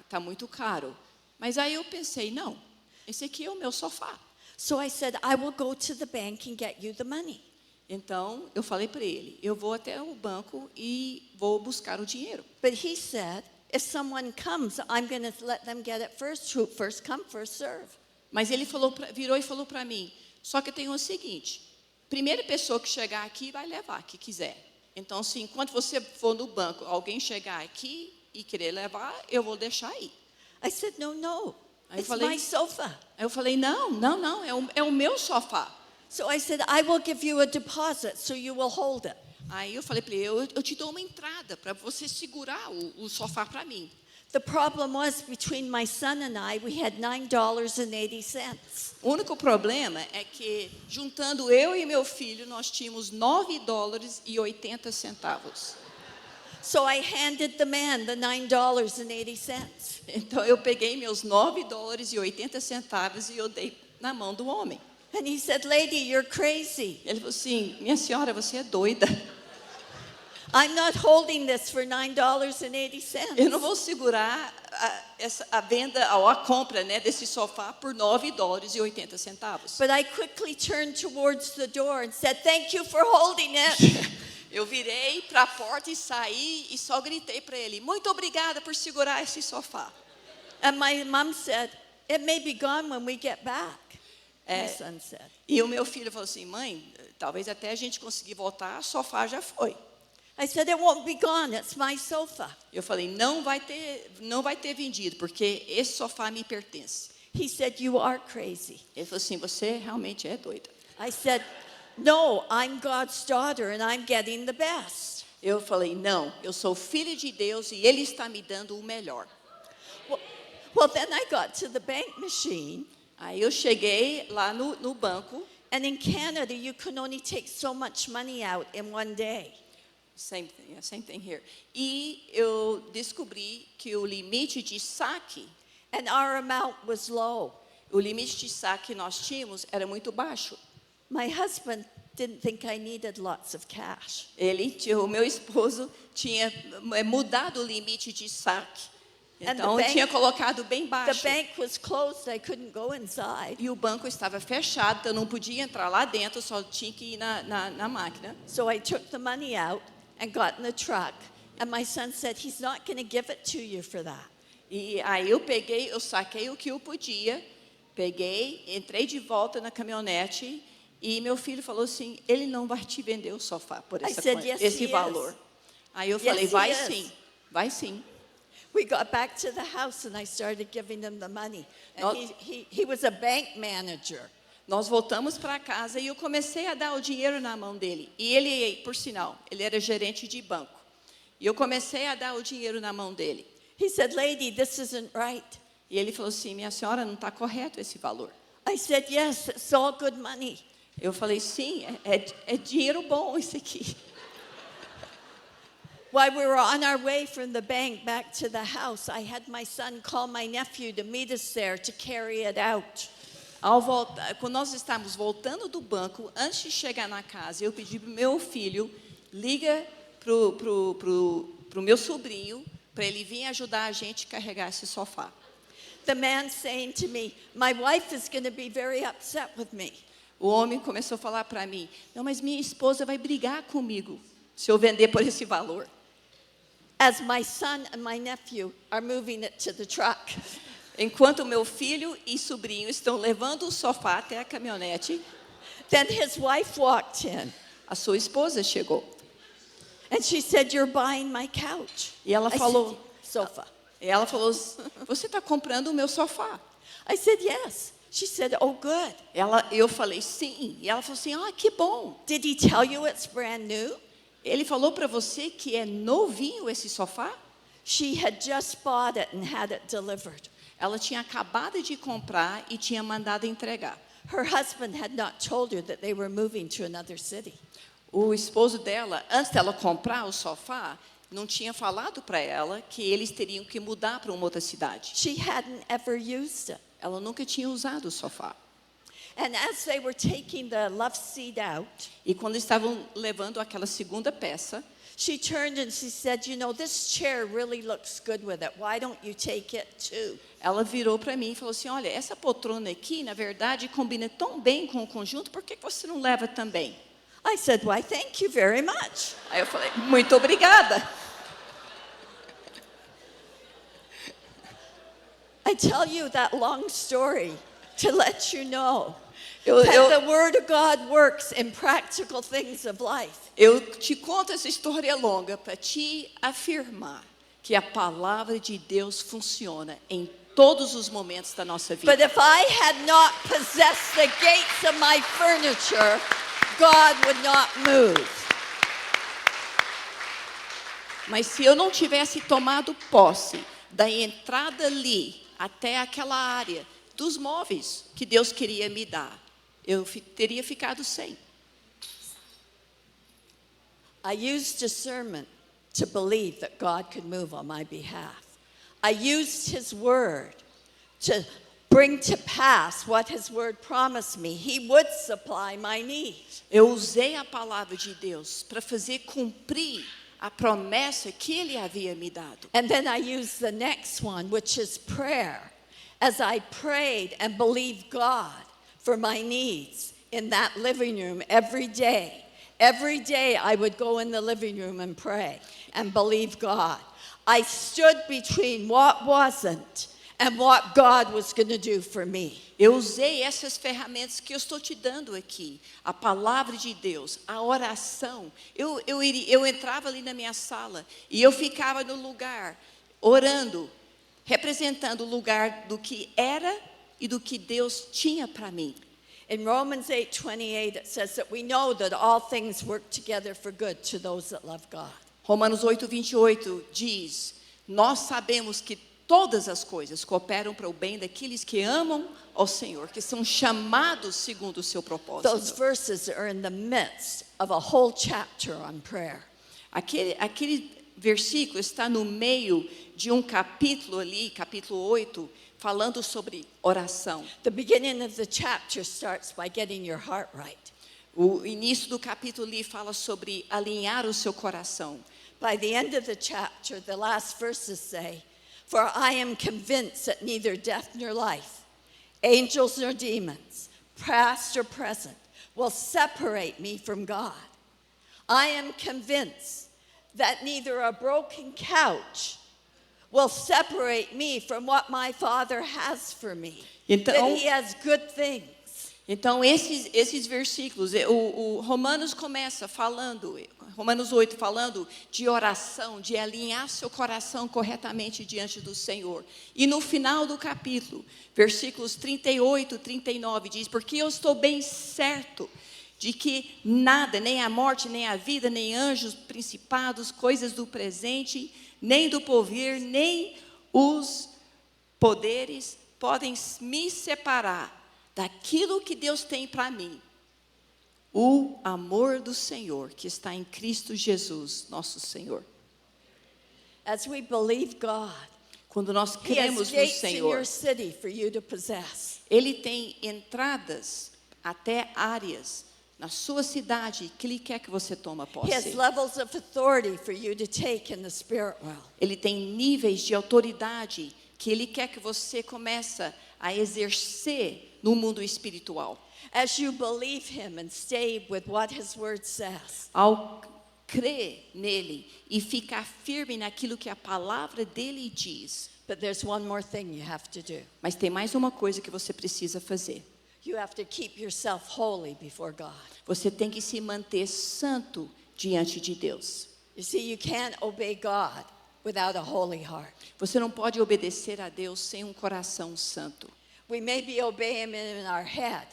tá muito caro. Mas aí eu pensei, não, esse aqui é o meu sofá. So I said, I will go to the bank and get you the money. Então eu falei para ele, eu vou até o banco e vou buscar o dinheiro. But he said, if someone comes, I'm going to let them get it first. First come, first serve. Mas ele virou e falou para mim, só que tem o seguinte, primeira pessoa que chegar aqui vai levar, que quiser. Então, assim, enquanto você for no banco, alguém chegar aqui e querer levar, eu vou deixar aí. I said, no, Aí eu it's falei- my sofa. Aí eu falei, não, é o meu sofá. So I said, I will give you a deposit so you will hold it. Aí eu falei para ele, eu te dou uma entrada para você segurar o sofá para mim. The problem was between my son and I, we had $9.80. O único problema é que, juntando eu e meu filho, nós tínhamos $9.80. So I handed the man the $9.80. Então eu peguei meus $9.80 e eu dei na mão do homem. And he said, lady, you're crazy. Ele falou assim, minha senhora, você é doida. I'm not holding this for $9.80. Eu não vou segurar a venda ou a compra, né, desse sofá por $9.80. But I quickly turned towards the door and said, thank you for holding it. Eu virei para a porta e saí e só gritei para ele, muito obrigada por segurar esse sofá. And my mom said, it may be gone when we get back. My son said. E o meu filho falou assim, mãe, talvez até a gente conseguir voltar, o sofá já foi. I said, it won't be gone, it's my sofa. Eu falei, não vai ter vendido, porque esse sofá me pertence. He said, you are crazy. Ele falou assim, você realmente é doida. I said, no, I'm God's daughter and I'm getting the best. Eu falei, não, eu sou filha de Deus e Ele está me dando o melhor. Well, then I got to the bank machine. Aí eu cheguei lá no banco. And in Canada, you can only take so much money out in one day. Same thing here. E eu descobri que o limite de saque, And our amount was low. o limite de saque que nós tínhamos era muito baixo. My husband didn't think I needed lots of cash. O meu esposo tinha mudado o limite de saque. And Então, the eu bank- tinha colocado bem The baixo. bank was closed, I couldn't go inside. E o banco estava fechado, então eu não podia entrar lá dentro, só tinha que ir na máquina. So I took the money out and got in the truck. And my son said, he's not going to give it to you for that. E aí eu saquei o que eu podia, entrei de volta na caminhonete e meu filho falou assim, ele não vai te vender o sofá por I said, yes, esse he valor. is. Aí eu Yes, falei, he vai is. sim, vai sim. We got back to the house and I started giving him the money. And No- he was a bank manager. Nós voltamos para casa e eu comecei a dar o dinheiro na mão dele. E ele, por sinal, ele era gerente de banco. E eu comecei a dar o dinheiro na mão dele. He said, lady, this isn't right. E ele falou assim, minha senhora, não está correto esse valor. I said, yes, it's all good money. Eu falei, sim, é dinheiro bom isso aqui. While we were on our way from the bank back to the house, I had my son call my nephew to meet us there to carry it out. Ao voltar, quando nós estávamos voltando do banco, antes de chegar na casa, eu pedi para o meu filho, liga pro meu sobrinho, para ele vir ajudar a gente a carregar esse sofá. The man saying to me, my wife is going to be very upset with me. O homem começou a falar para mim, não, mas minha esposa vai brigar comigo se eu vender por esse valor. As my son and my nephew are moving it to the truck. Enquanto meu filho e sobrinho estão levando o sofá até a caminhonete, Then his wife walked in a sua esposa chegou. and she said, you're buying my couch. E ela I falou, said, sofa. ela falou, você está comprando o meu sofá. I said, yes. She said, oh, good. Eu falei, sim. E ela falou assim, que bom. Did he tell you it's brand new? Ele falou para você que é novinho esse sofá? She had just bought it and had it delivered. Ela tinha acabado de comprar e tinha mandado entregar. Her husband had not told her that they were moving to another city. O esposo dela, antes dela comprar o sofá, não tinha falado para ela que eles teriam que mudar para uma outra cidade. She hadn't ever used it. Ela nunca tinha usado o sofá. And as they were taking the love seat out, E quando estavam levando aquela segunda peça, she turned and she said, you know, this chair really looks good with it. Why don't you take it too? ela virou para mim e falou assim, olha, essa poltrona aqui, na verdade, combina tão bem com o conjunto, por que você não leva também? I said, why, thank you very much. Aí eu falei, muito obrigada. I tell you that long story to let you know Eu, that eu, the Word of God works in practical things of life. eu te conto essa história longa para te afirmar que a palavra de Deus funciona em todos os momentos da nossa vida. But if I had not possessed the gates of my furniture, God would not move. Mas se eu não tivesse tomado posse da entrada ali até aquela área dos móveis que Deus queria me dar, eu teria ficado sem. I used discernment to believe that God could move on my behalf. I used His Word to bring to pass what His Word promised me. He would supply my needs. Eu usei a palavra de Deus para fazer cumprir a promessa que Ele havia me dado. And then I used the next one, which is prayer. As I prayed and believed God for my needs in that living room every day. Every day I would go in the living room and pray and believe God. I stood between what wasn't and what God was going to do for me. Eu usei essas ferramentas que eu estou te dando aqui. A palavra de Deus, a oração. Eu entrava ali na minha sala e eu ficava no lugar, orando, representando o lugar do que era e do que Deus tinha para mim. In Romans 8:28 it says that we know that all things work together for good to those that love God. Romanos 8:28 diz: nós sabemos que todas as coisas cooperam para o bem daqueles que amam ao Senhor, que são chamados segundo o seu propósito. Those verses are in the midst of a whole chapter on prayer. Aquele versículo está no meio de um capítulo ali, capítulo 8, falando sobre oração. The beginning of the chapter starts by getting your heart right. O início do capítulo ali fala sobre alinhar o seu coração. By the end of the chapter, the last verses say, "For I am convinced that neither death nor life, angels nor demons, past or present, will separate me from God. I am convinced that neither a broken couch will separate me from what my Father has for me. That He has good things." Então, esses versículos, o Romanos começa falando, Romanos 8 falando de oração, de alinhar seu coração corretamente diante do Senhor. E no final do capítulo, versículos 38 e 39 diz: porque eu estou bem certo de que nada, nem a morte, nem a vida, nem anjos, principados, coisas do presente, nem do porvir, nem os poderes podem me separar daquilo que Deus tem para mim. O amor do Senhor que está em Cristo Jesus, nosso Senhor. As we believe God, Quando nós He has cremos no gates in your Senhor, city for you to possess. Ele tem entradas até áreas na sua cidade que Ele quer que você tome He has posse. levels of authority for you to take in the spirit realm. Ele tem níveis de autoridade que Ele quer que você comece a exercer no mundo espiritual. As you believe Him and stay with what His Word says, Ao crer nele e ficar firme naquilo que a palavra dele diz. but there's one more thing you have to do. Mas tem mais uma coisa que você precisa fazer. You have to keep yourself holy before God. Você tem que se manter santo diante de Deus. You see, you can't obey God without a holy heart. Você não pode obedecer a Deus sem um coração santo. We maybe obey Him in our head,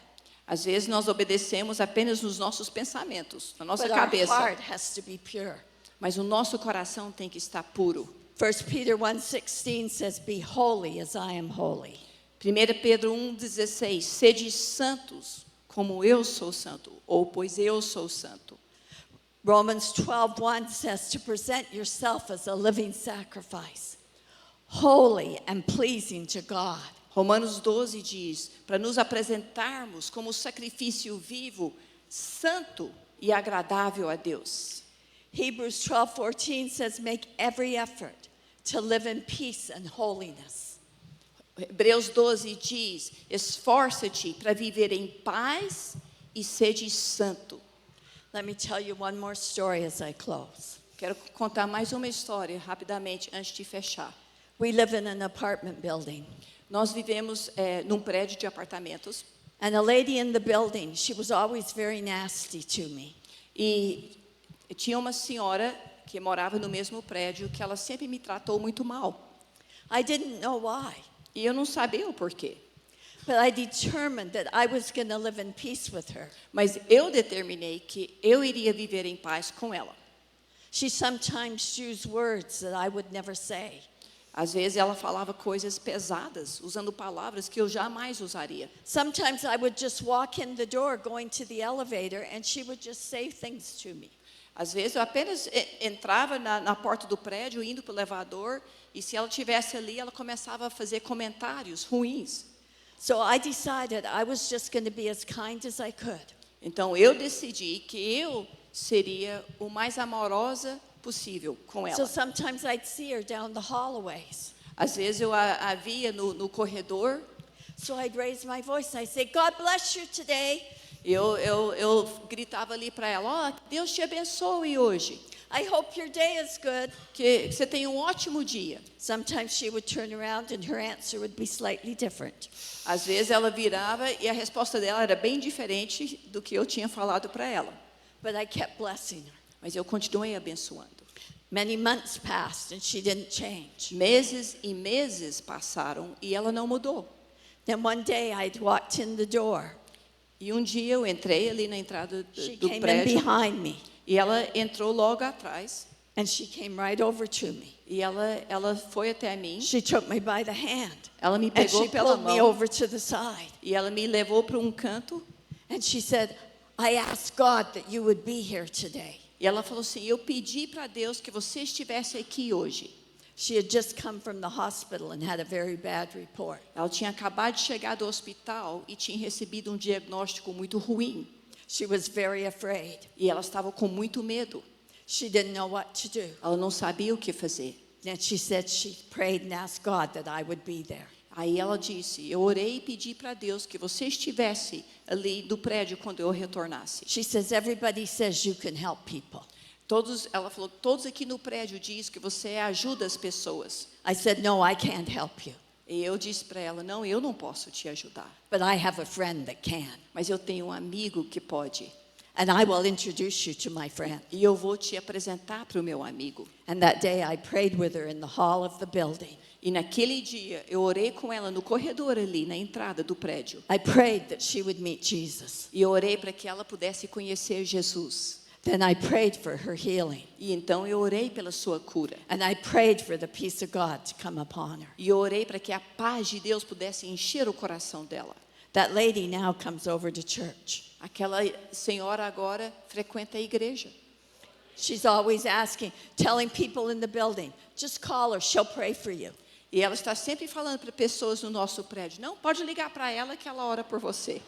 Às vezes nós obedecemos apenas nos nossos pensamentos, na nossa but our cabeça. heart has to be pure. Mas o nosso coração tem que estar puro. 1 Peter 1:16 says, "Be holy as I am holy." 1 Pedro 1,16, sede santos como eu sou santo, ou pois eu sou santo. Romans 12:1 says to present yourself as a living sacrifice, holy and pleasing to God. Romanos 12 diz, para nos apresentarmos como sacrifício vivo, santo e agradável a Deus. Hebrews 12:14 says, "Make every effort to live in peace and holiness." Hebreus 12 diz, esforça-te para viver em paz e sede santo. Let me tell you one more story as I close. Quero contar mais uma história rapidamente antes de fechar. We live in an apartment building. Nós vivemos num prédio de apartamentos. And a lady in the building, she was always very nasty to me. E tinha uma senhora que morava no mesmo prédio que ela sempre me tratou muito mal. I didn't know why, E eu não sabia o porquê. but I determined that I was going to live in peace with her. Mas eu determinei que eu iria viver em paz com ela. She sometimes used words that I would never say. Às vezes ela falava coisas pesadas, usando palavras que eu jamais usaria. Sometimes I would just walk in the door going to the elevator and she would just say things to me. Às vezes eu apenas entrava na porta do prédio, indo para o elevador, e se ela estivesse ali, ela começava a fazer comentários ruins. So I decided I was just going to be as kind as I could. Então eu decidi que eu seria o mais amorosa possível com ela. So sometimes I'd see her down the hallways. Às vezes eu a via no corredor, So I'd raise my voice and I'd say, God bless you today. eu gritava ali para ela, Deus te abençoe hoje, I hope your day is good. que você tenha um ótimo dia. Sometimes she would turn around and her answer would be slightly different. Às vezes ela virava e a resposta dela era bem diferente do que eu tinha falado para ela. But I kept blessing her. Mas eu continuei abençoando. Many months passed and she didn't change. Meses e meses passaram e ela não mudou. Then one day I'd walked in the door. E um dia eu entrei ali na entrada She do came in prédio behind me e ela entrou logo atrás and she came right over to me. e ela foi até mim, She took me by the hand ela me and pegou she pela pulled me mão over to the side. e ela me levou para um canto And she said, I asked God that you would be here today. e ela falou assim, eu pedi para Deus que você estivesse aqui hoje. She had just come from the hospital and had a very bad report. Ela tinha acabado de chegar do hospital e tinha recebido um diagnóstico muito ruim. She was very afraid. E ela estava com muito medo. She didn't know what to do. Ela não sabia o que fazer. And she said she prayed and asked God that I would be there. Aí ela disse, eu orei e pedi para Deus que você estivesse ali do prédio quando eu retornasse. She says, everybody says you can help people. Ela falou, todos aqui no prédio diz que você ajuda as pessoas. I said, no, I can't help you. E eu disse para ela, não, eu não posso te ajudar. But I have a friend that can. Mas eu tenho um amigo que pode. And I will introduce you to my friend. E eu vou te apresentar para o meu amigo. And that day I prayed with her in the hall of the building. E naquele dia, eu orei com ela no corredor ali, na entrada do prédio. I prayed that she would meet Jesus. E eu orei para que ela pudesse conhecer Jesus. Then I prayed for her healing. E então eu orei pela sua cura. And I prayed for the peace of God to come upon her. E eu orei para que a paz de Deus pudesse encher o coração dela. That lady now comes over to church. Aquela senhora agora frequenta a igreja. She's always asking, telling people in the building, just call her, she'll pray for you. E ela está sempre falando para pessoas no nosso prédio, não, pode ligar para ela que ela ora por você.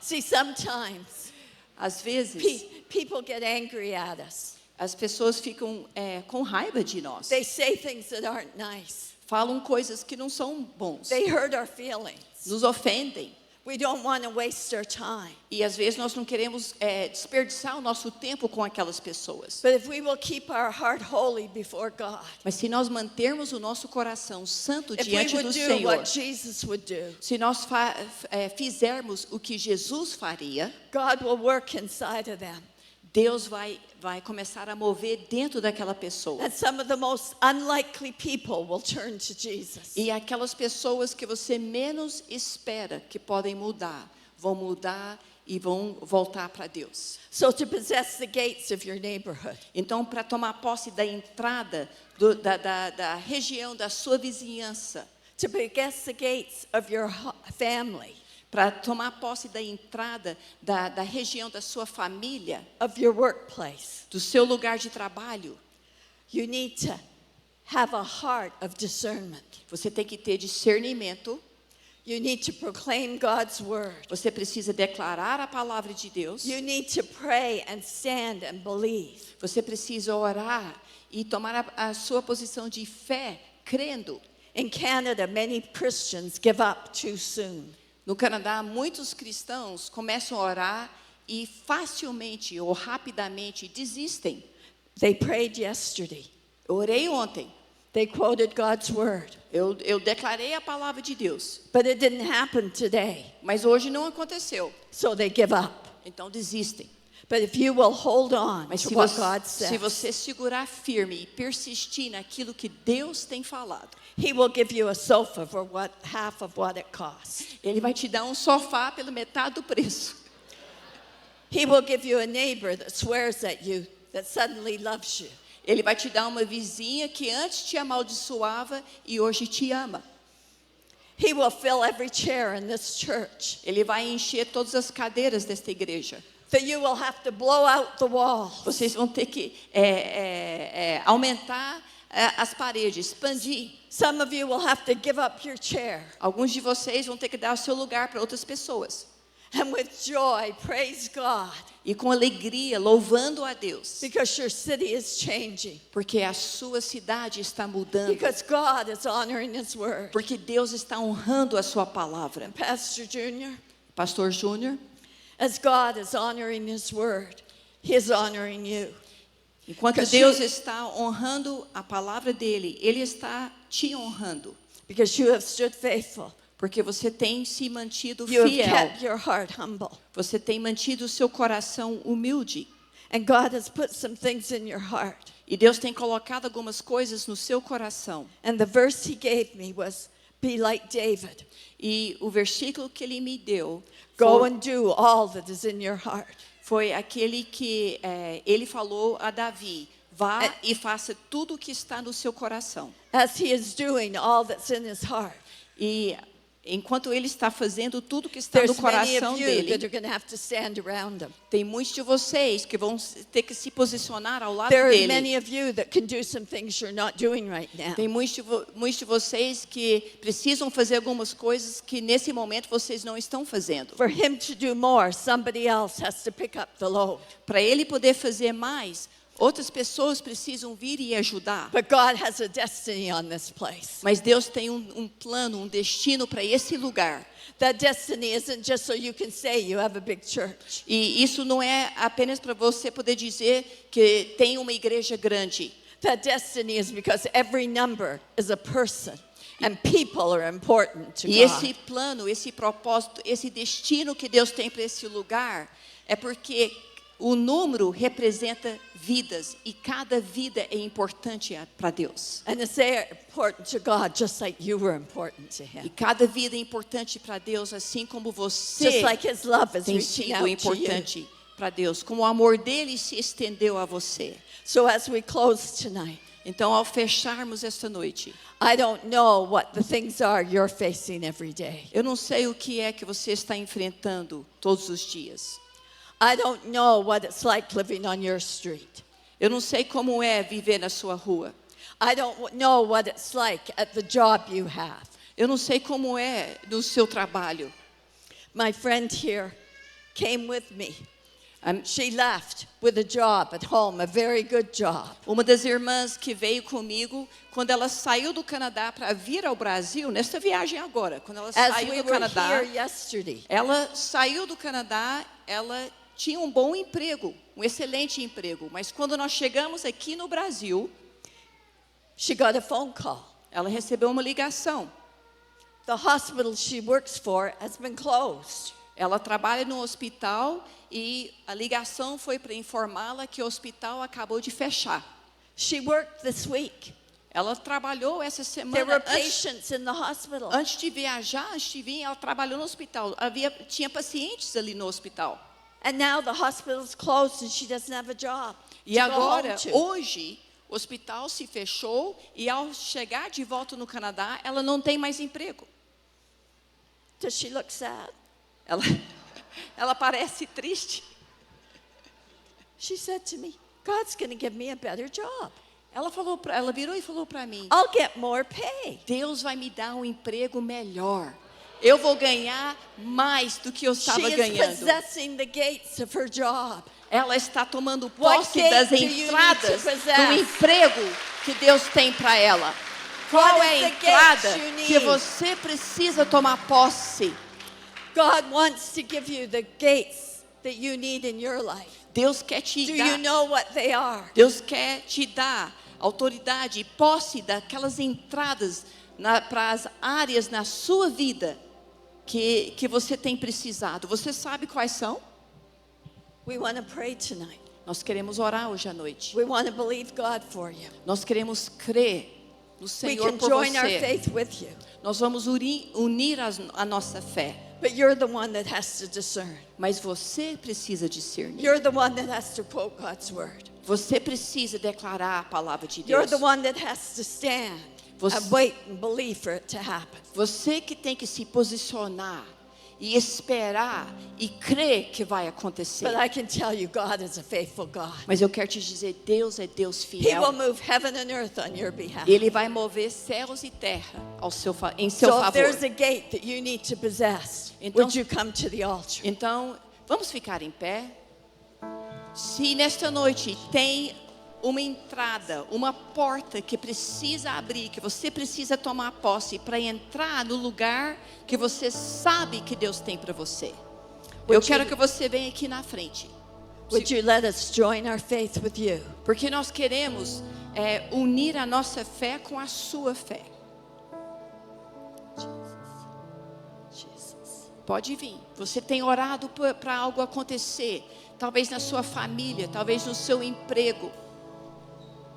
See, sometimes Às vezes, people get angry at us. as pessoas ficam com raiva de nós. They say things that aren't nice. Falam coisas que não são bons. They hurt our feelings. Nos ofendem. We don't want to waste our time. E às vezes nós não queremos desperdiçar o nosso tempo com aquelas pessoas. But if we will keep our heart holy before God, Mas se nós mantermos o nosso coração santo if we diante would do do Senhor, what Jesus would do, se nós fizermos o que Jesus faria, God will work inside of them. Deus vai começar a mover dentro daquela pessoa. And some of the most unlikely people will turn to Jesus. E aquelas pessoas que você menos espera que podem mudar, vão mudar e vão voltar para Deus. So to possess the gates of your neighborhood, Então, para tomar posse da entrada da região da sua vizinhança, to possess the gates of your family, para tomar posse da entrada da região da sua família, of your workplace, do seu lugar de trabalho, you need to have a heart of discernment. você tem que ter discernimento, You need to proclaim God's word. você precisa declarar a palavra de Deus, You need to pray and stand and believe. você precisa orar e tomar a sua posição de fé, crendo. In Canada, many Christians give up too soon. No Canadá, muitos cristãos começam a orar e facilmente ou rapidamente desistem. They prayed yesterday. Eu orei ontem. They quoted God's word. Eu declarei a palavra de Deus, But it didn't happen today. mas hoje não aconteceu. So they give up. Então desistem. But if you will hold on Mas to se what você, God se says, você segurar firme e persistir naquilo que Deus tem falado, He will give you a sofa for half of what it costs. Ele vai te dar um sofá pela metade do preço. He will give you a neighbor that swears at you, that suddenly loves you. Ele vai te dar uma vizinha que antes te amaldiçoava e hoje te ama. He will fill every chair in this church. Ele vai encher todas as cadeiras desta igreja. That you will have to blow out the walls. Vocês vão ter que aumentar as paredes, expandir. Some of you will have to give up your chair. Alguns de vocês vão ter que dar o seu lugar para outras pessoas. And with joy, praise God. E com alegria, louvando a Deus. Because your city is changing. Porque a sua cidade está mudando. Because God is honoring His word. Porque Deus está honrando a sua palavra. Pastor Junior, Pastor Júnior, as God is honoring His word, He is honoring you. enquanto Because Deus you- está honrando a palavra dele, Ele está te honrando. Because you have stood faithful. Porque você tem se mantido You have fiel. kept your heart humble. Você tem mantido o seu coração humilde. And God has put some things in your heart. E Deus tem colocado algumas coisas no seu coração. And the verse He gave me was, be like David. E o versículo que ele me deu Go foi, and do all that is in your heart. foi aquele que ele falou a Davi. Vá É- e faça tudo o que está no seu coração. As He is doing all that's in His heart. E enquanto ele está fazendo tudo que está no There's many coração of you that dele, are going to have to stand around Him. tem muitos de vocês que vão ter que se posicionar ao lado There are dele. many of you that can do some things you're not doing right now. Tem muitos de vocês que precisam fazer algumas coisas que nesse momento vocês não estão fazendo. For Him to do more, somebody else has to pick up the load. Para ele poder fazer mais, outras pessoas precisam vir e ajudar. But God has a destiny on this place. Mas Deus tem um plano, um destino para esse lugar. That destiny isn't just so you can say you have a big church. E isso não é apenas para você poder dizer que tem uma igreja grande. That destiny is because every number is a person. And people are important to E God. esse plano, esse propósito, esse destino que Deus tem para esse lugar é porque o número representa vidas e cada vida é importante para Deus. And it's important to God just like you were important to E Him. cada vida é importante para Deus, assim como você Just like His love is tem reaching sido out to you. importante para Deus, como o amor dele se estendeu a você. So as we close tonight, Então, ao fecharmos esta noite, I don't know what the things are you're facing every day. eu não sei o que é que você está enfrentando todos os dias. I don't know what it's like living on your street. Eu não sei como é viver na sua rua. I don't know what it's like at the job you have. Eu não sei como é no seu trabalho. My friend here came with me. A- She left with a job at home, a very good job. Uma das irmãs que veio comigo, quando ela saiu do Canadá para vir ao Brasil, nesta viagem agora, quando ela As saiu we do were Canadá, here yesterday, ela saiu do Canadá, ela tinha um bom emprego, um excelente emprego, mas quando nós chegamos aqui no Brasil, she got a phone call. ela recebeu uma ligação. The hospital she works for has been closed. Ela trabalha no hospital e a ligação foi para informá-la que o hospital acabou de fechar. She worked this week. Ela trabalhou essa There semana were antes, patients in the hospital. antes de viajar, antes de vir, ela trabalhou no hospital. Tinha pacientes ali no hospital. And now the hospital's closed and she doesn't have a job. E to go agora, home to. hoje, o hospital se fechou e ao chegar de volta no Canadá, ela não tem mais emprego. Does she look sad? Ela, ela parece triste. She said to me, God's going to give me a better job. Ela virou e falou para mim: I'll get more pay. Deus vai me dar um emprego melhor. Eu vou ganhar mais do que eu She estava is ganhando. possessing the gates of her job. Ela está tomando What posse gate das do you need entradas to possess? do emprego que Deus tem para ela. Qual What é is a the entrada gate you need? que você precisa tomar posse? God wants to give you the gates that you need in your life. Deus quer te Do dar. you know what they are? Deus quer te dar autoridade e posse daquelas entradas para as áreas na sua vida que você tem precisado. Você sabe quais são? We want to pray tonight. Nós queremos orar hoje à noite. We want to believe God for you. Nós queremos crer no We Senhor can por join our você. faith with you. Nós vamos unir a nossa fé. But you're the one that has to discern. Mas você precisa discernir. You're the one that has to quote God's word. Você precisa declarar a palavra de You're Deus. the one that has to stand and wait and believe for it to happen. Você que tem que se posicionar e esperar e crer que vai acontecer. But I can tell you, God is a faithful God. Mas eu quero te dizer, Deus é Deus He will fiel. move heaven and earth on your behalf. Ele vai mover céus e terra em seu So if favor. there's a gate that you need to possess, Então- would you come to the altar? Então, vamos ficar em pé. Se nesta noite tem uma entrada, uma porta que precisa abrir, que você precisa tomar posse para entrar no lugar que você sabe que Deus tem para você. Eu quero que você venha aqui na frente. Would you let us join our faith with you? Porque nós queremos unir a nossa fé com a sua fé. Jesus. Pode vir. Você tem orado para algo acontecer. Talvez na sua família, talvez no seu emprego.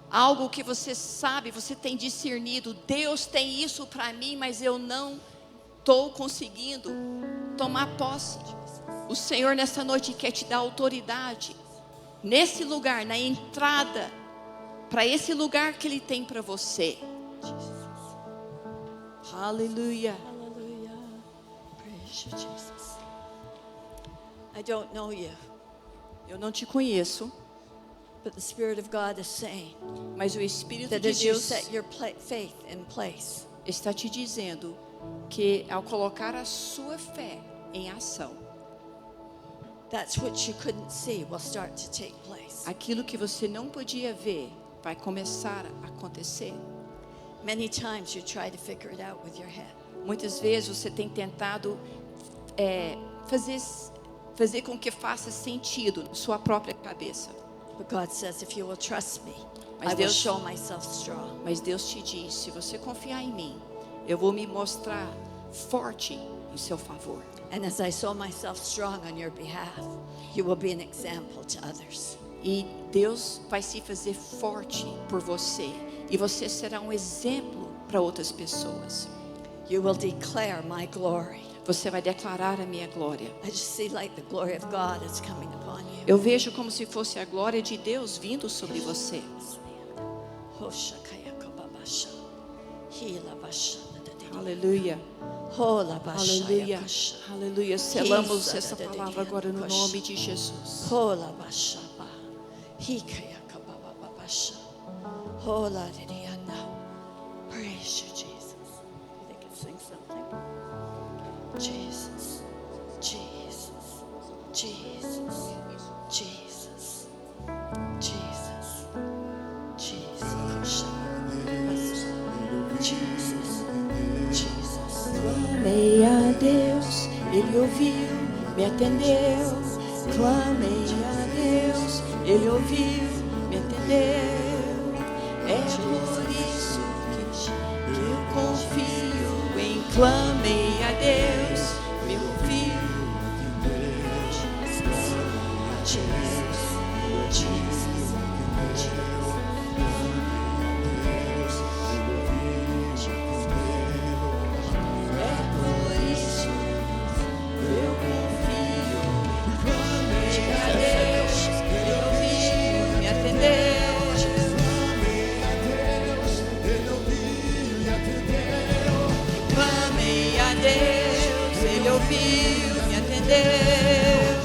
Algo que você sabe, você tem discernido. Deus tem isso para mim, mas eu não estou conseguindo tomar posse. O Senhor nessa noite quer te dar autoridade. Nesse lugar, na entrada, para esse lugar que Ele tem para você. Aleluia. Hallelujah. Praise you, Jesus. I don't know you, Eu não te conheço, but the Spirit of God is saying mas o Espírito that de as you Deus set your faith in place, está te dizendo que ao colocar a sua fé em ação, that's what you couldn't see will start to take place. aquilo que você não podia ver vai começar a acontecer. Many times you try to figure it out with your head, Muitas vezes você tem tentado fazer com que faça sentido na sua própria cabeça. but God says if you will trust me, Mas I will Deus- show myself strong. Mas Deus te diz, se você confiar em mim, eu vou me mostrar forte em seu favor. And as I show myself strong on your behalf, you will be an example to others. E Deus vai se fazer forte por você. E você será um exemplo para outras pessoas. You will declare my glory. Você vai declarar a minha glória. I just see like the glory of God is coming upon you. Eu vejo como se fosse a glória de Deus vindo sobre você. Hoshakayakababasha. Hilabasha. Aleluia. Holabasha Aleluia. yakasha. Aleluia. Selamos essa palavra agora no nome de Jesus. Holabasha ba. Hikayakabababasha. Holadidiyana. Praise you, Jesus. They can sing something. Jesus. Jesus. Jesus. Jesus. Jesus. Jesus. Jesus. Jesus. Clamei a Deus, Ele ouviu, me atendeu. Clamei a Deus, Ele ouviu, me atendeu. É por isso que eu confio em clamei a Deus, me ouviu. É por isso eu confio. Clamei a Deus, Ele ouviu, me atendeu. Clamei a Deus, Ele ouviu, me atendeu.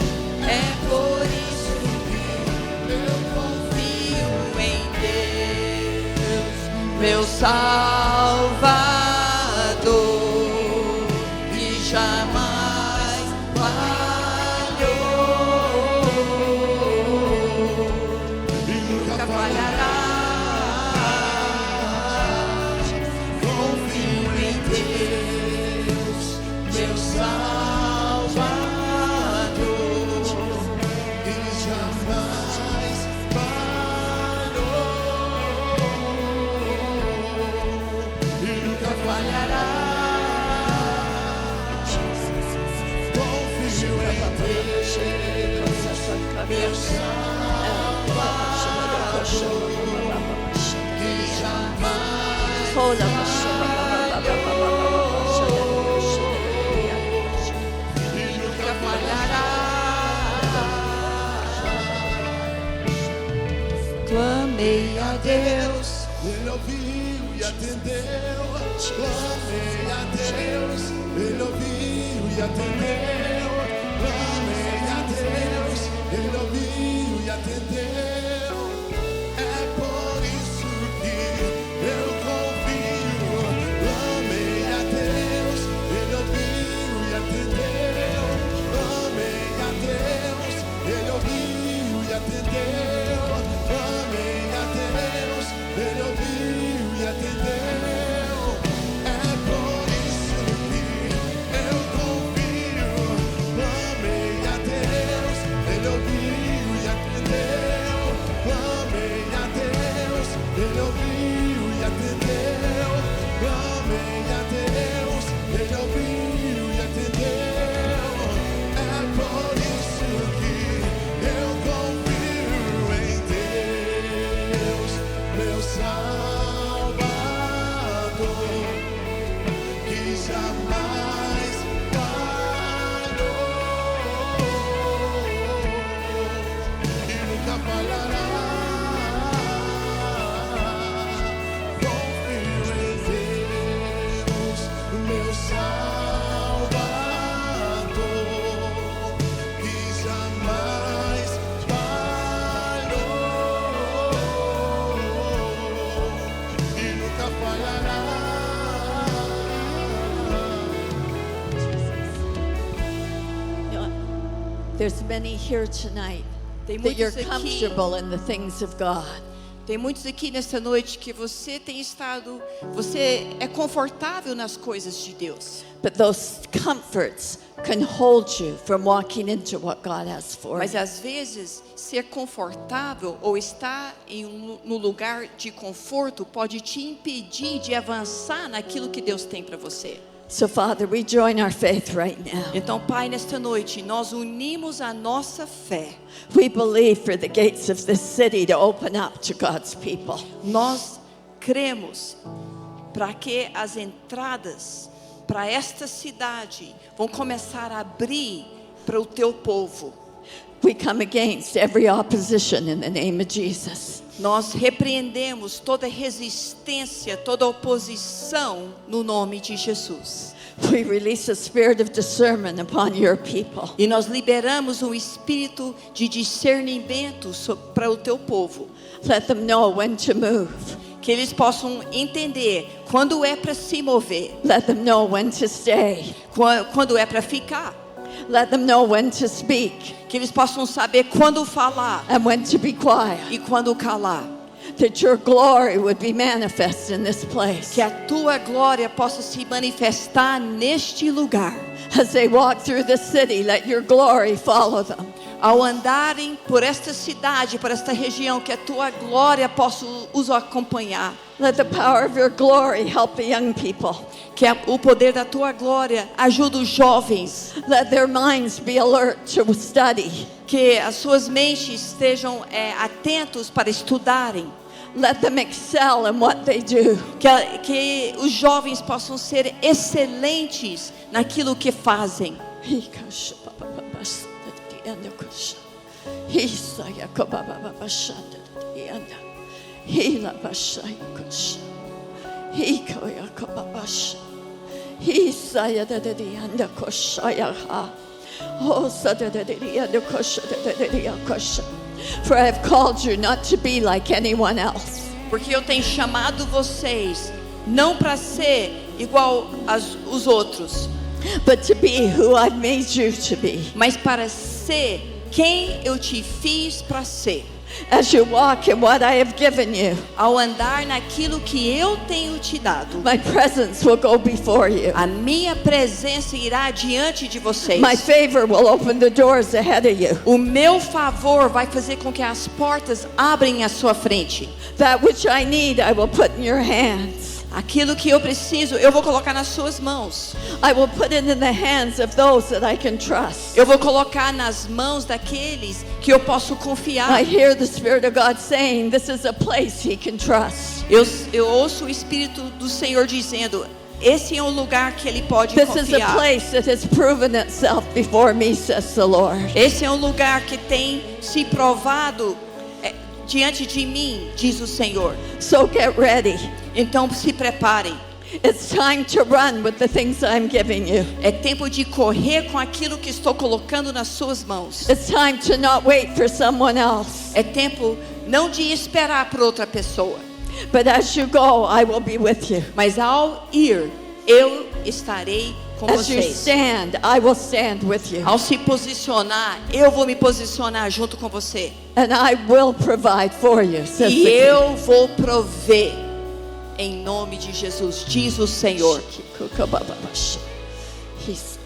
É por isso que eu confio em Deus, meu Salvador, que jamais falhou e nunca falhará. Confio em Deus, meu Salvador, que jamais falhou E nunca falhará. Clamei a Deus, Ele ouviu e atendeu. Clamei a Deus. Ele ouviu e atendeu. Clamei a Deus. Ele ouviu e atendeu. É por isso que eu confio. Clamei a Deus. Ele ouviu e atendeu. Clamei a Deus. Ele ouviu e atendeu. Clamei a Deus. Ele ouviu e atendeu. É por isso que eu confio. Clamei a Deus. Ele ouviu e atendeu. Clamei a Deus. Ele ouviu e atendeu. Clamei a Deus. Ele ouviu e atendeu. É por isso que eu confio em Deus, meu Salvador, que jamais falhou e nunca falhará. Confio em Deus, meu Salvador, que jamais falhou e nunca falhará. There's many here tonight Tem that you're muitos aqui. comfortable in the things of God. Tem muitos aqui nesta noite que você é confortável nas coisas de Deus. But those comforts can hold you from walking into what God has for Mas you. às vezes, ser confortável ou estar no lugar de conforto pode te impedir de avançar naquilo que Deus tem para você. So, Father, we join our faith right now. Então, Pai, nesta noite, nós unimos a nossa fé. We believe for the gates of this city to open up to God's people. Nós cremos para que as entradas para esta cidade vão começar a abrir para o teu povo. We come against every opposition in the name of Jesus. Nós repreendemos toda resistência, toda oposição no nome de Jesus. We release a spirit of discernment upon your people. E nós liberamos um espírito de discernimento para o teu povo. Let them know when to move. Que eles possam entender quando é para se mover, Let them know when to stay. quando é para ficar. Let them know when to speak Que eles possam saber quando falar and when to be quiet. e quando calar. That your glory would be manifest in this place. Que a tua glória possa se manifestar neste lugar. As they walk through the city, let your glory follow them. Ao andarem por esta cidade, por esta região, que a tua glória possa os acompanhar. Let the power of your glory help the young people. Que o poder da tua glória ajude os jovens. Let their minds be alert to study. Que as suas mentes estejam atentos para estudarem. Let them excel in what they do. Que os jovens possam ser excelentes naquilo que fazem. For I have called you not to be like anyone else. Porque eu tenho chamado vocês não para ser igual os outros, but to be who I've made you to be. mas para ser quem eu te fiz para ser. As you walk in what I have given you, Ao andar naquilo que eu tenho te dado, my presence will go before you. a minha presença irá diante de vocês. My favor will open the doors ahead of you. O meu favor vai fazer com que as portas abrem à sua frente. That which I need, I will put in your hands. Aquilo que eu preciso, eu vou colocar nas suas mãos. I will put it in the hands of those that I can trust. Eu vou colocar nas mãos daqueles que eu posso confiar. I hear the Spirit of God saying, this is a place He can trust. Eu ouço o Espírito do Senhor dizendo, esse é um lugar que Ele pode This is a confiar. place that has proven itself before me, says the Lord. Esse é um lugar que tem se provado diante de mim, diz o Senhor. So get ready. Então se preparem. It's time to run with the things I'm giving you. É tempo de correr com aquilo que estou colocando nas suas mãos. It's time to not wait for someone else. É tempo não de esperar por outra pessoa, But as you go, I will be with you. mas ao ir, eu estarei com As you vocês. stand, I will stand with you. Ao se posicionar, eu vou me posicionar junto com você. And I will provide for you, says E the King. eu vou prover em nome de Jesus, diz o Senhor. He's